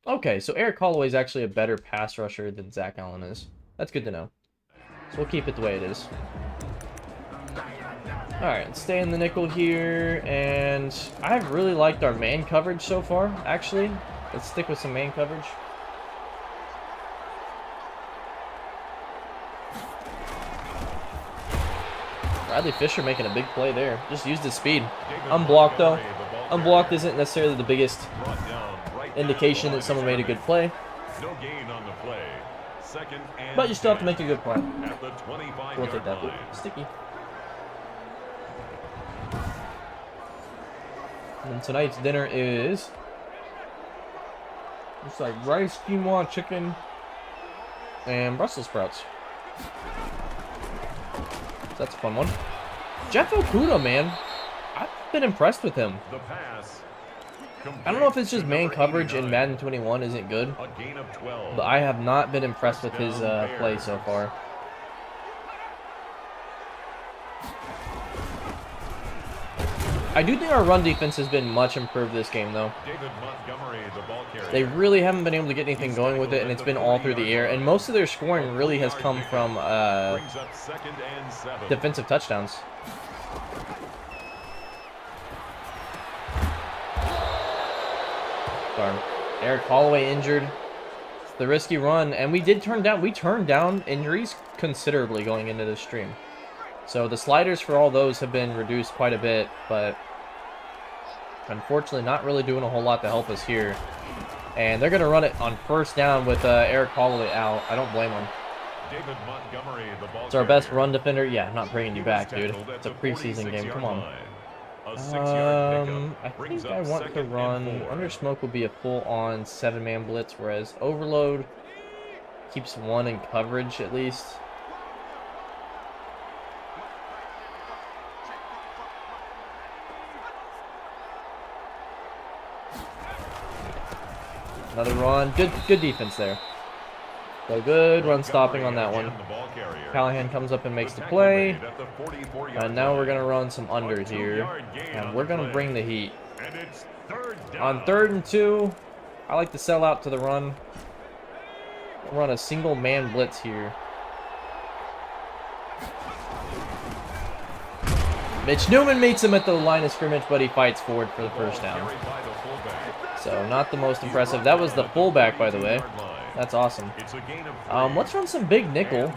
Okay, so Eric Holloway is actually a better pass rusher than Zach Allen is. That's good to know. So we'll keep it the way it is. Alright, let's stay in the nickel here. And I've really liked our man coverage so far, actually. Let's stick with some man coverage. Bradley Fisher making a big play there. Just used his speed. Unblocked, though. Unblocked isn't necessarily the biggest indication that someone made a good play. No gain on the play. 2nd and But you still have to make a good play. at the 25-yard We'll take that. line. Sticky. And tonight's dinner is just like rice, quinoa, chicken, and Brussels sprouts. So that's a fun one. Jeff Okuda, man. I've been impressed with him. The pass. I don't know if it's just man coverage in Madden 21 isn't good, A gain of 12. but I have not been impressed with his play so far. I do think our run defense has been much improved this game, though. David Montgomery, the ball carrier. They really haven't been able to get anything going with it, and it's been all through the air. And most of their scoring really has come from Brings up 2nd and 7. defensive touchdowns. Darn. Eric Holloway injured. It's the risky run, and we turned down injuries considerably going into this stream. So the sliders for all those have been reduced quite a bit, but unfortunately not really doing a whole lot to help us here. And they're going to run it on 1st down with Eric Holloway out. I don't blame him. David Montgomery, the ball It's our best carrier. run defender. Yeah, I'm not bringing you back, dude. It's a preseason game. Come on. I think I want to run... Under Smoke would be a full-on 7-man blitz, whereas Overload keeps one in coverage at least. Another run. Good defense there. So good run stopping on that one. Callahan comes up and makes the play. And now we're going to run some unders here. And we're going to bring the heat. On 3rd and 2, I like to sell out to the run. We'll run a single man blitz here. Mitch Newman meets him at the line of scrimmage, but he fights forward for the 1st down. So not the most impressive. That was the fullback, by the way. That's awesome. Let's run some big nickel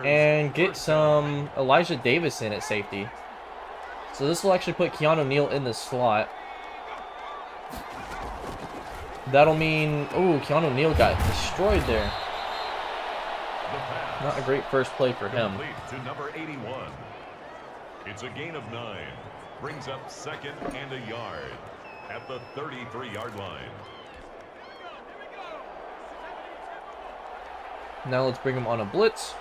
and get some Elijah Davis in at safety. So this will actually put Keanu Neal in the slot. That'll mean... Ooh, Keanu Neal got destroyed there. Not a great first play for him. To number 81. It's a gain of 9. Brings up 2nd and a yard at the 33-yard line. Now let's bring him on a blitz.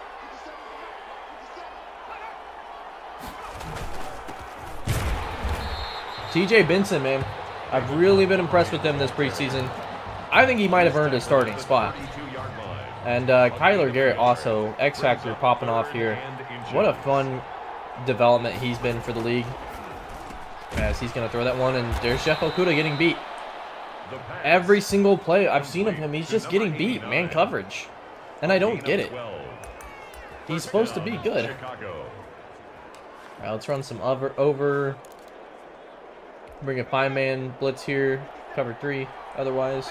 TJ Benson, man. I've really been impressed with him this preseason. I think he might have earned a starting spot. And Kyler Garrett also, X Factor popping off here. What a fun development he's been for the league. As he's going to throw that one, and there's Jeff Okudah getting beat. Every single play I've seen of him, he's just getting beat, man coverage. And I don't get it. He's supposed to be good. Alright, let's run some over. Bring a 5-man blitz here. Cover 3 otherwise.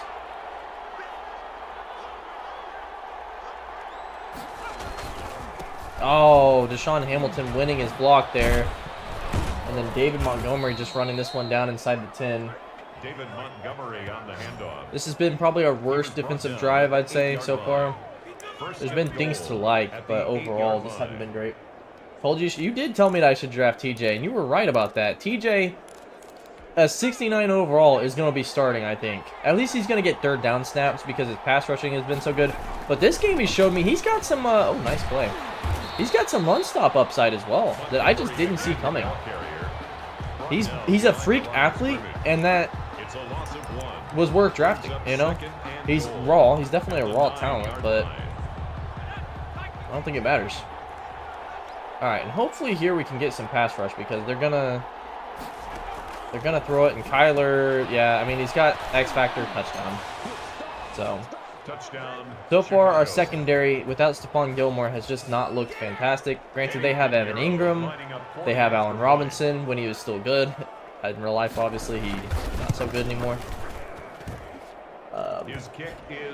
Oh, Deshaun Hamilton winning his block there. And then David Montgomery just running this one down inside the 10. David Montgomery on the handoff. This has been probably our worst defensive drive, I'd say, so far. There's been things to like, but overall, this hasn't been great. Told you, you did tell me that I should draft TJ, and you were right about that. TJ, a 69 overall, is going to be starting, I think. At least he's going to get 3rd down snaps because his pass rushing has been so good. But this game, he showed me he's got some, oh, nice play. He's got some run stop upside as well that I just didn't see coming. He's a freak athlete, and that was worth drafting, you know? He's raw. He's definitely a raw talent, but I don't think it matters. Alright, and hopefully here we can get some pass rush because they're gonna throw it, and Kyler, yeah, I mean, he's got X Factor touchdown. So far, our secondary without Stephon Gilmore has just not looked fantastic. Granted, they have Evan Ingram, they have Allen Robinson when he was still good. In real life, obviously, he's not so good anymore.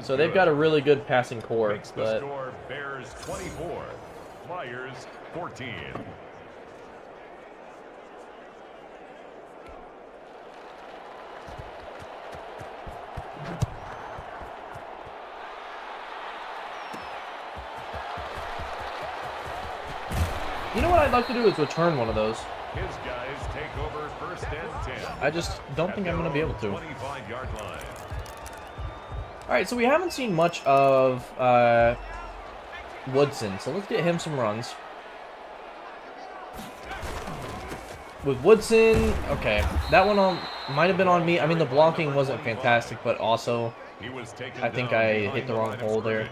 So they've got a really good passing core, but Bears 24, Flyers 14. you know what I'd like to do is return one of those. His guys take over 1st and 10. I just don't think I'm going to be able to. 25-yard line. Alright, so we haven't seen much of Woodson, so let's get him some runs. With Woodson, okay, that one might have been on me. I mean, the blocking wasn't fantastic, but also I think I hit the wrong hole there.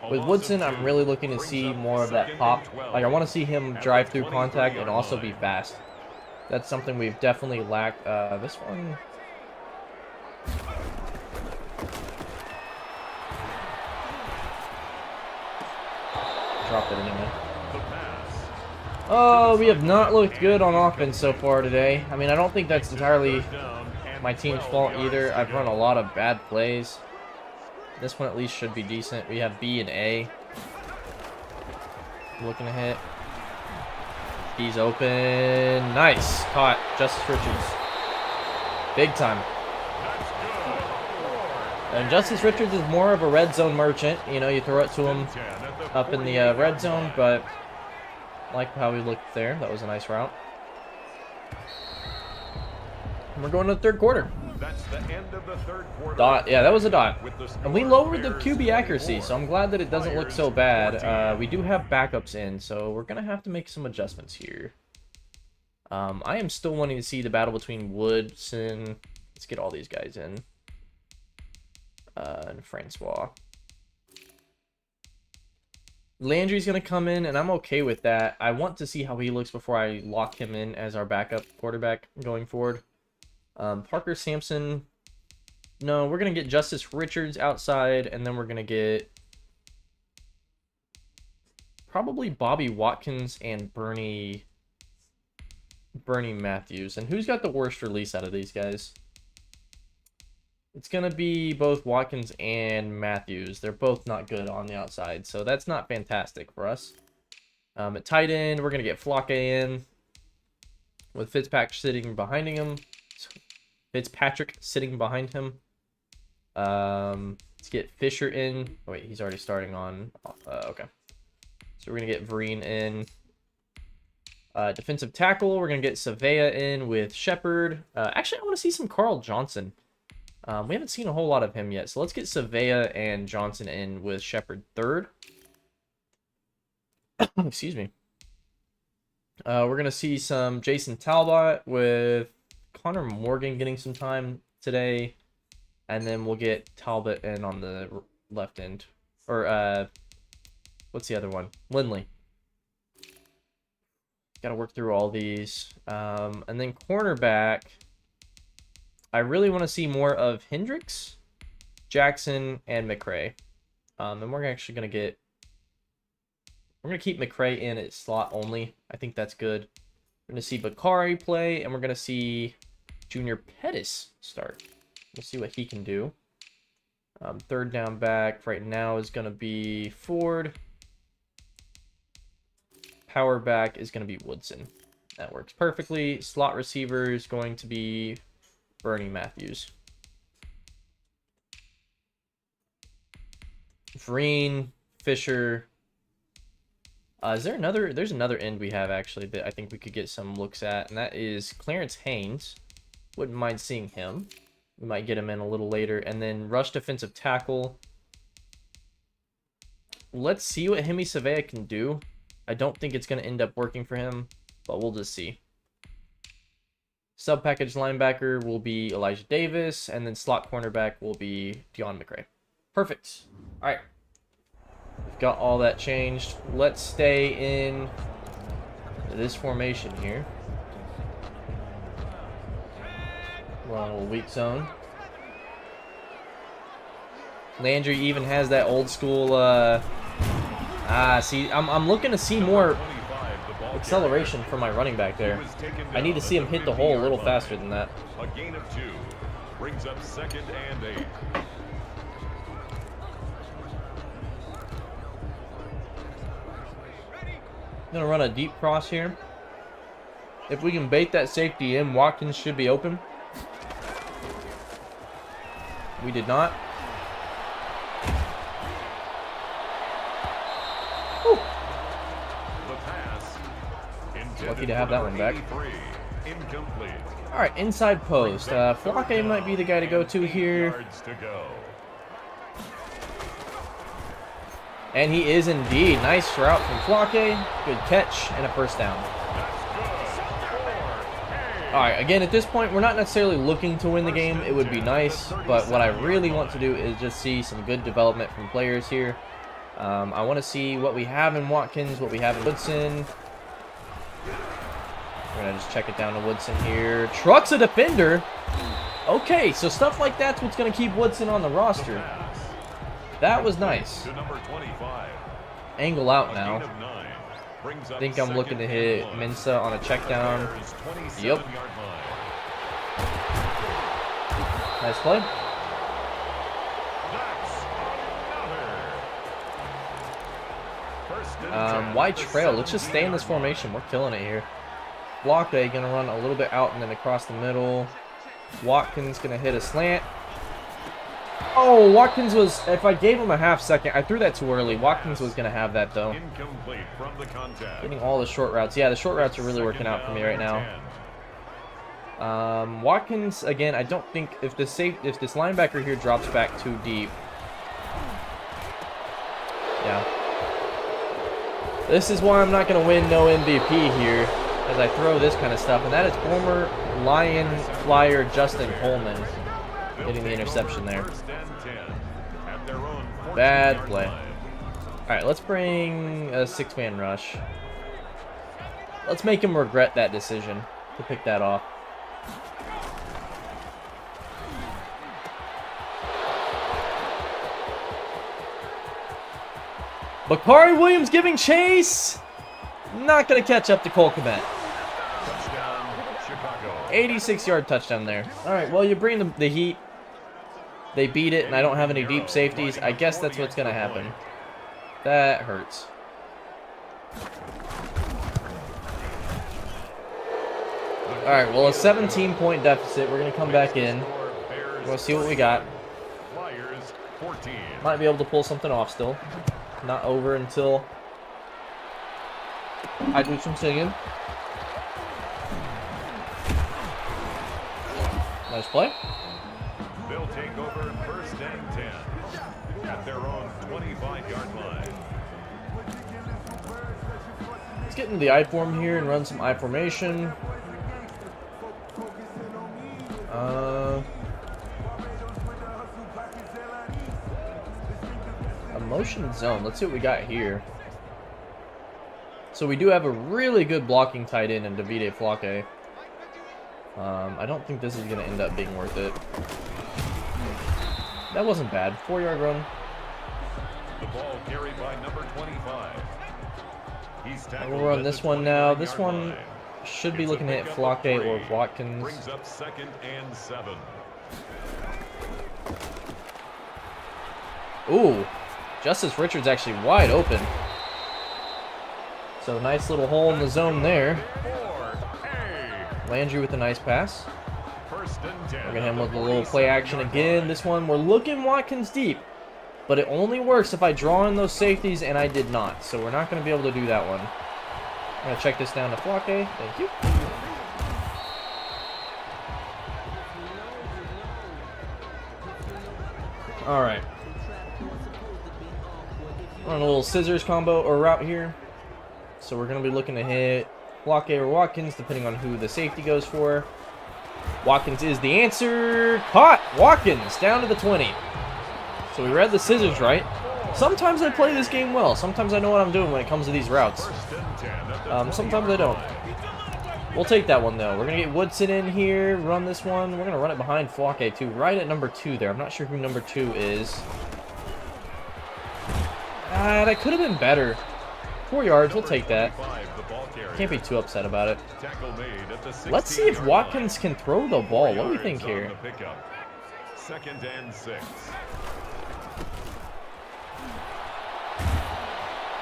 With Woodson, I'm really looking to see more of that pop. Like, I want to see him drive through contact and also be fast. That's something we've definitely lacked. This one... Dropped it anyway. Oh, we have not looked good on offense so far today. I mean, I don't think that's entirely my team's fault either. I've run a lot of bad plays. This one at least should be decent. We have B and A. Looking to hit. He's open. Nice. Caught. Justice Richards. Big time. And Justice Richards is more of a red zone merchant. You know, you throw it to him up in the red zone, but I like how he looked there. That was a nice route. And we're going to the third quarter. That's the end of the third quarter. Dot. Yeah, that was a dot. And we lowered the QB accuracy, so I'm glad that it doesn't look so bad. We do have backups in, so we're going to have to make some adjustments here. I am still wanting to see the battle between Woodson. Let's get all these guys in. And Francois. Landry's going to come in, and I'm okay with that. I want to see how he looks before I lock him in as our backup quarterback going forward. Parker Sampson. No, we're going to get Justice Richards outside, and then we're going to get probably Bobby Watkins and Bernie Matthews. And who's got the worst release out of these guys? It's going to be both Watkins and Matthews. They're both not good on the outside, so that's not fantastic for us. At tight end, we're going to get Flocke in with Fitzpatrick sitting behind him. Let's get Fisher in. Oh, wait, he's already starting on... okay. So we're going to get Vereen in. Defensive tackle, we're going to get Savea in with Shepard. Actually, I want to see some Carl Johnson. We haven't seen a whole lot of him yet, so let's get Savea and Johnson in with Shepard third. Excuse me. We're going to see some Jason Talbot with Connor Morgan getting some time today. And then we'll get Talbot in on the left end. Or, what's the other one? Lindley. Got to work through all these. And then cornerback... I really want to see more of Hendricks, Jackson, and McRae. And we're actually going to get... We're going to keep McRae in at slot only. I think that's good. We're going to see Bakari play, and we're going to see Junior Pettis start. We'll see what he can do. Third down back right now is going to be Ford. Power back is going to be Woodson. That works perfectly. Slot receiver is going to be... Bernie Matthews. Vereen, Fisher. Is there another? There's another end we have actually that I think we could get some looks at, and that is Clarence Haynes. Wouldn't mind seeing him. We might get him in a little later. And then rush defensive tackle. Let's see what Hemi Savea can do. I don't think it's going to end up working for him, but we'll just see. Sub-package linebacker will be Elijah Davis, and then slot cornerback will be Deon McRae. Perfect. All right. We've got all that changed. Let's stay in this formation here. We're on a little weak zone. Landry even has that old school... see, I'm looking to see more... acceleration for my running back there. I need to see him hit the hole a little faster than that. A gain of 2 brings up 2nd and 8. I'm gonna run a deep cross here. If we can bait that safety in, Watkins should be open. We did not. Whew. Lucky to have that one back. All right, inside post. Flocke might be the guy to go to here. And he is indeed. Nice route from Flocke. Good catch and a first down. Alright, again, at this point, we're not necessarily looking to win the game. It would be nice, but what I really want to do is just see some good development from players here. I want to see what we have in Watkins, what we have in Woodson. We're going to just check it down to Woodson here. Truck's a defender. Okay, so stuff like that's what's going to keep Woodson on the roster. That was nice. Angle out now. I think I'm looking to hit Mensa on a check down. Yep. Nice play. Wide trail. Let's just stay in this formation. We're killing it here. Blocka gonna run a little bit out and then across the middle. Watkins gonna hit a slant. Oh, Watkins was, if I gave him a half second, I threw that too early. Watkins was going to have that, though. Getting all the short routes. Yeah, the short routes are really working out for me right now. Watkins, again, I don't think, if this linebacker here drops back too deep. Yeah. This is why I'm not going to win no MVP here, as I throw this kind of stuff. And that is former Lion Flyer Justin Coleman getting the interception there. Bad play. Alright, let's bring a 6-man rush. Let's make him regret that decision to pick that off. Bakari Williams giving chase. Not going to catch up to Cole Kmet. 86-yard touchdown there. Alright, well, you bring the heat. They beat it, and I don't have any deep safeties. I guess that's what's going to happen. That hurts. Alright, well, a 17-point deficit. We're going to come back in. We'll see what we got. Might be able to pull something off still. Not over until I do some singing. Nice play. They'll take over 1st and 10 at their own 25-yard line. Let's get into the I form here and run some I formation. A motion zone. Let's see what we got here. So we do have a really good blocking tight end in Davide Flake. I don't think this is going to end up being worth it. That wasn't bad. 4-yard run. The ball carried by number 25. We'll run this one now. This one should be looking to hit Flake or Watkins. Brings up 2nd and 7. Ooh, Justice Richards actually wide open. So nice little hole in the zone there. Landry with a nice pass. We're going to hit him with a little play action again. This one, we're looking Watkins deep. But it only works if I draw in those safeties, and I did not. So we're not going to be able to do that one. I'm going to check this down to Flake. Thank you. All right. Run a little scissors combo or route here. So we're going to be looking to hit Flake or Watkins, depending on who the safety goes for. Watkins is the answer. Caught! Watkins down to the 20. So we read the scissors right. Sometimes I play this game well. Sometimes I know what I'm doing when it comes to these routes. Sometimes I don't. We'll take that one, though. We're going to get Woodson in here, run this one. We're going to run it behind Flake, too, right at number 2 there. I'm not sure who number 2 is. That could have been better. 4 yards, we'll take that. Can't be too upset about it. Let's see if Watkins can throw the ball. What do we think here? 2nd and 6.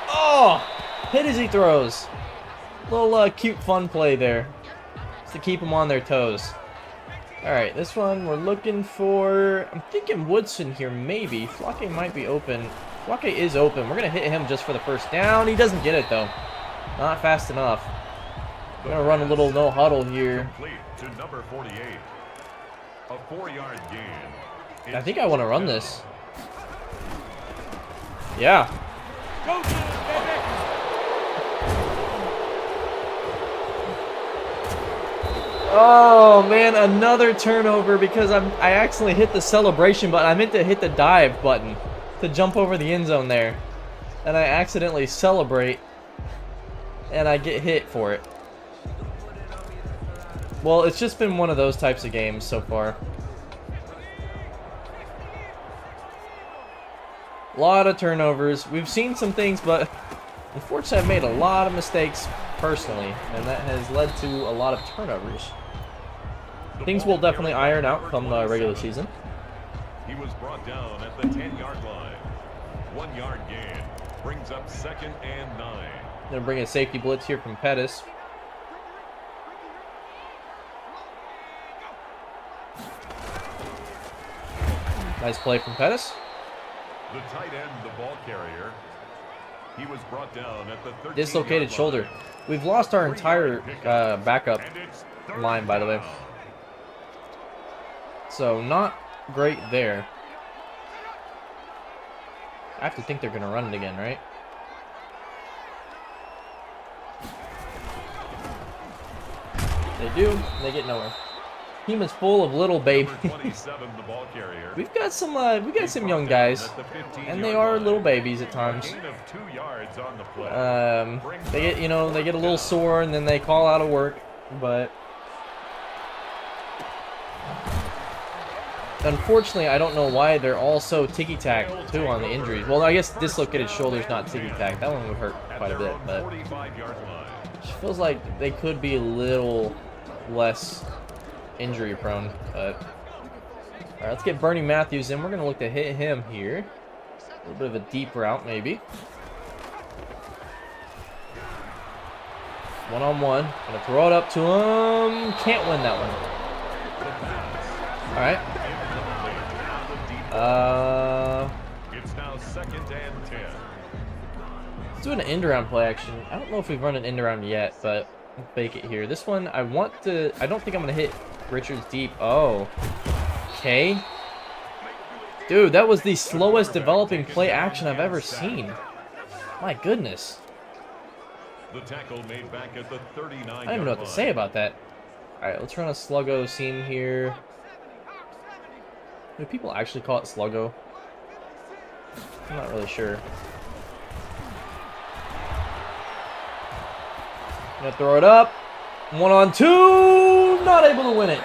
Oh! Hit as he throws. Little cute fun play there. Just to keep them on their toes. Alright, this one we're looking for... I'm thinking Woodson here, maybe. Flake might be open. Flake is open. We're going to hit him just for the first down. He doesn't get it, though. Not fast enough. We're going to run a little no huddle here. To number 48. A 4-yard gain. I think I want to run this. Yeah. Go get it, baby! Oh man, another turnover because I accidentally hit the celebration button. I meant to hit the dive button to jump over the end zone there. And I accidentally celebrate and I get hit for it. Well, it's just been one of those types of games so far. A lot of turnovers. We've seen some things, but unfortunately I've made a lot of mistakes personally, and that has led to a lot of turnovers. Things will definitely iron out come the regular season. He was brought down at the 10-yard line. 1 yard gain brings up 2nd and 9. Gonna bring a safety blitz here from Pettis. Nice play from Pettis. The tight end, the ball carrier. He was brought down at the 13-yard Dislocated shoulder. We've lost our entire backup line, by the way. So not great there. I have to think they're going to run it again, right? They do. They get nowhere. Team is full of little babies. We've got some young guys, and they are little babies at times. They get they get a little sore and then they call out of work, but unfortunately I don't know why they're all so ticky-tack too on the injuries. Well, I guess dislocated shoulder's not ticky-tack. That one would hurt quite a bit, but it feels like they could be a little less injury prone. But all right, let's get Bernie Matthews in. We're gonna look to hit him here. A little bit of a deep route maybe. One-on-one. Gonna throw it up to him. Can't win that one. All right. It's now 2nd and 10. Let's do an end around play action. I don't know if we've run an end around yet, but we'll fake it here. This one, I don't think I'm gonna hit Richards deep. Oh. Okay. Dude, that was the slowest developing play action I've ever seen. My goodness. The tackle made back at the 39. I don't even know what to say about that. Alright, let's run a sluggo seam here. Do people actually call it sluggo? I'm not really sure. Gonna throw it up. 1-on-2. Not able to win it.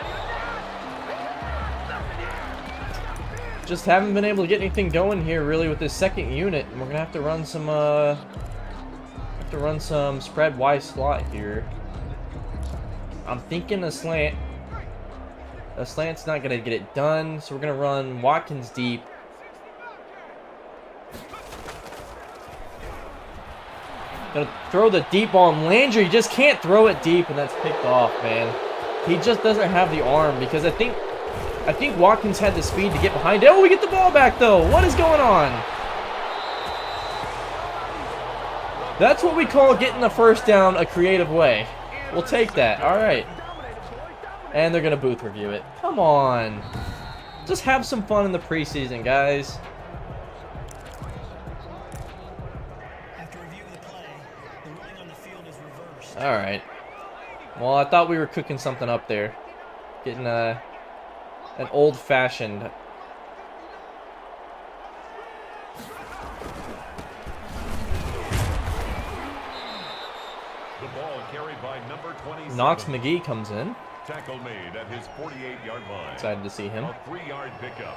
Just haven't been able to get anything going here really with this second unit. And we're gonna have to run some spread Y slot here. I'm thinking a slant. A slant's not gonna get it done, so we're gonna run Watkins deep. Gonna throw the deep on Landry. Just can't throw it deep, and that's picked off, man. He just doesn't have the arm because I think Watkins had the speed to get behind it. Oh, we get the ball back though. What is going on? That's what we call getting the first down a creative way. We'll take that. All right. And they're gonna booth review it. Come on. Just have some fun in the preseason, guys. All right. Well, I thought we were cooking something up there. Getting an old-fashioned. The ball carried by number 27. Knox McGee comes in. Tackle made at his 48-yard line. Excited to see him. A 3-yard pickup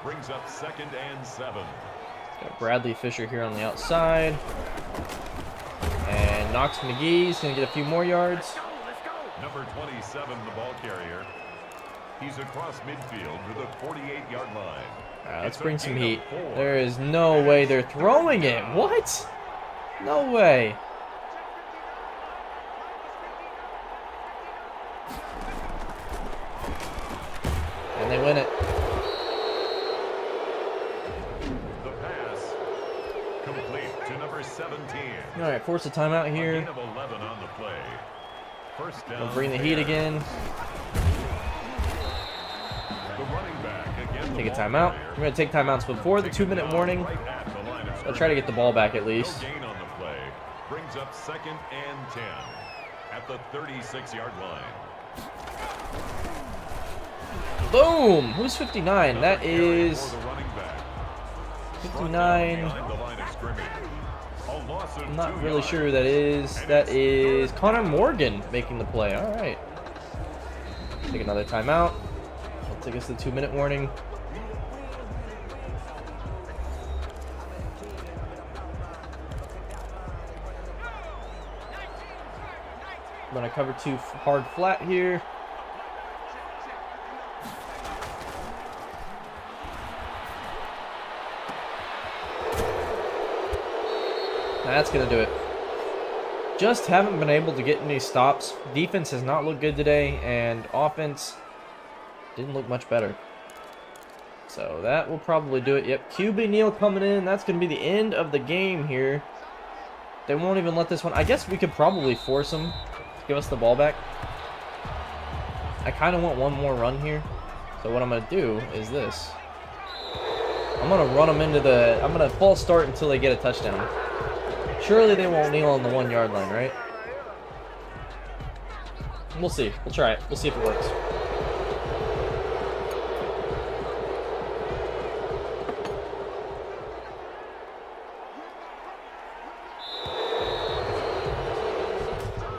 brings up 2nd and 7. Got Bradley Fisher here on the outside. And Knox McGee's going to get a few more yards. Number 27, the ball carrier. He's across midfield to the 48-yard line. All right, let's bring some heat. There is no way they're throwing it. What? No way. And they win it. The pass complete to number 17. All right, force a timeout here. Gain of 11 on the play. First down. We'll bring the heat again. The running back again. Take a timeout. We're going to take timeouts before the 2-minute warning. I'll try to get the ball back at least. No gain on the play. Brings up 2nd and 10 at the 36-yard line. Boom! Who's 59? That is 59. I'm not really sure who that is. That is Connor Morgan making the play. All right. Take another timeout. I'll take us to the 2-minute warning. I'm going to cover 2 hard flat here. That's going to do it. Just haven't been able to get any stops. Defense has not looked good today, and offense didn't look much better. So that will probably do it. Yep, QB Neal coming in. That's going to be the end of the game here. They won't even let this one. I guess we could probably force them to give us the ball back. I kind of want one more run here. So what I'm going to do is this. I'm going to run them into the... I'm going to false start until they get a touchdown. Surely they won't kneel on the 1-yard line, right? We'll see. We'll try it. We'll see if it works.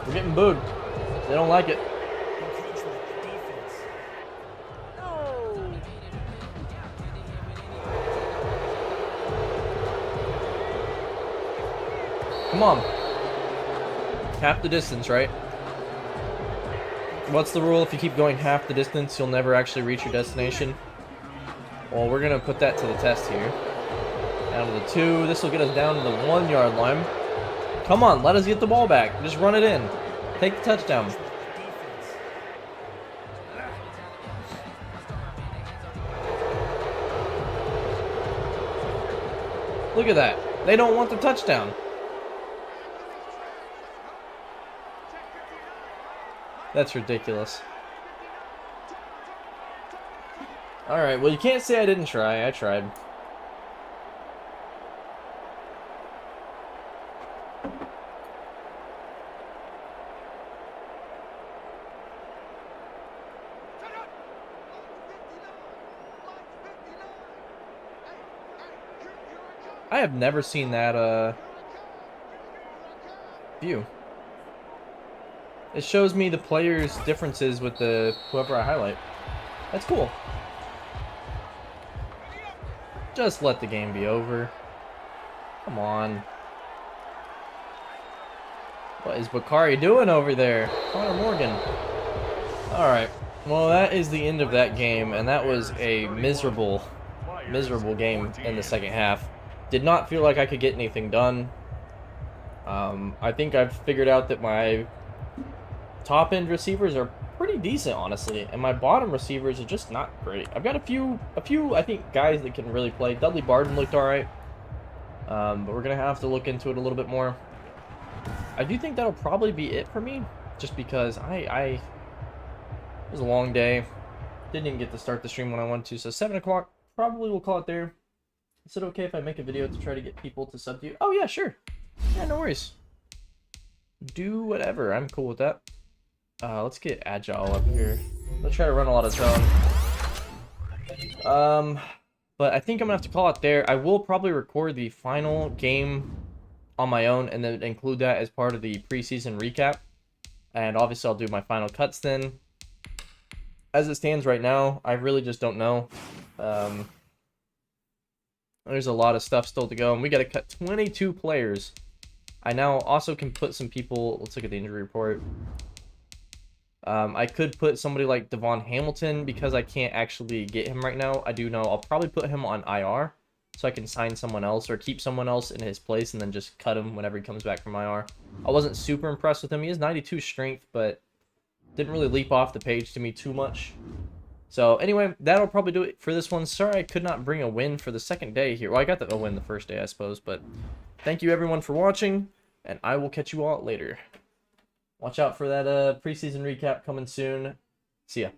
We're getting booed. They don't like it. Come on. Half the distance, right? What's the rule? If you keep going half the distance, you'll never actually reach your destination. Well, we're going to put that to the test here. Down to the 2. This will get us down to the 1-yard line. Come on, let us get the ball back. Just run it in. Take the touchdown. Look at that. They don't want the touchdown. That's ridiculous. Alright, well, you can't say I didn't try. I tried. I have never seen that, view. It shows me the players' differences with the whoever I highlight. That's cool. Just let the game be over. Come on. What is Bakari doing over there? Connor Morgan. Alright. Well, that is the end of that game, and that was a miserable game in the second half. Did not feel like I could get anything done. I think I've figured out that my top end receivers are pretty decent, honestly, and my bottom receivers are just not great. I've got a few I think guys that can really play. Dudley Barden looked all right, but we're gonna have to look into it a little bit more. I do think that'll probably be it for me, just because it was a long day. Didn't even get to start the stream when I wanted to, so 7 o'clock probably we'll call it there. Is it okay if I make a video to try to get people to sub to you? Oh yeah, sure. Yeah, no worries. Do whatever. I'm cool with that. Let's get Agile up here. Let's try to run a lot of zone. But I think I'm gonna have to call it there. I will probably record the final game on my own and then include that as part of the preseason recap. And obviously I'll do my final cuts then. As it stands right now, I really just don't know. There's a lot of stuff still to go, and we got to cut 22 players. I now also can put some people. Let's look at the injury report. I could put somebody like Devon Hamilton because I can't actually get him right now. I do know I'll probably put him on IR so I can sign someone else or keep someone else in his place and then just cut him whenever he comes back from IR. I wasn't super impressed with him. He has 92 strength, but didn't really leap off the page to me too much. So anyway, that'll probably do it for this one. Sorry I could not bring a win for the second day here. Well, I got a win the first day, I suppose, but thank you everyone for watching, and I will catch you all later. Watch out for that preseason recap coming soon. See ya.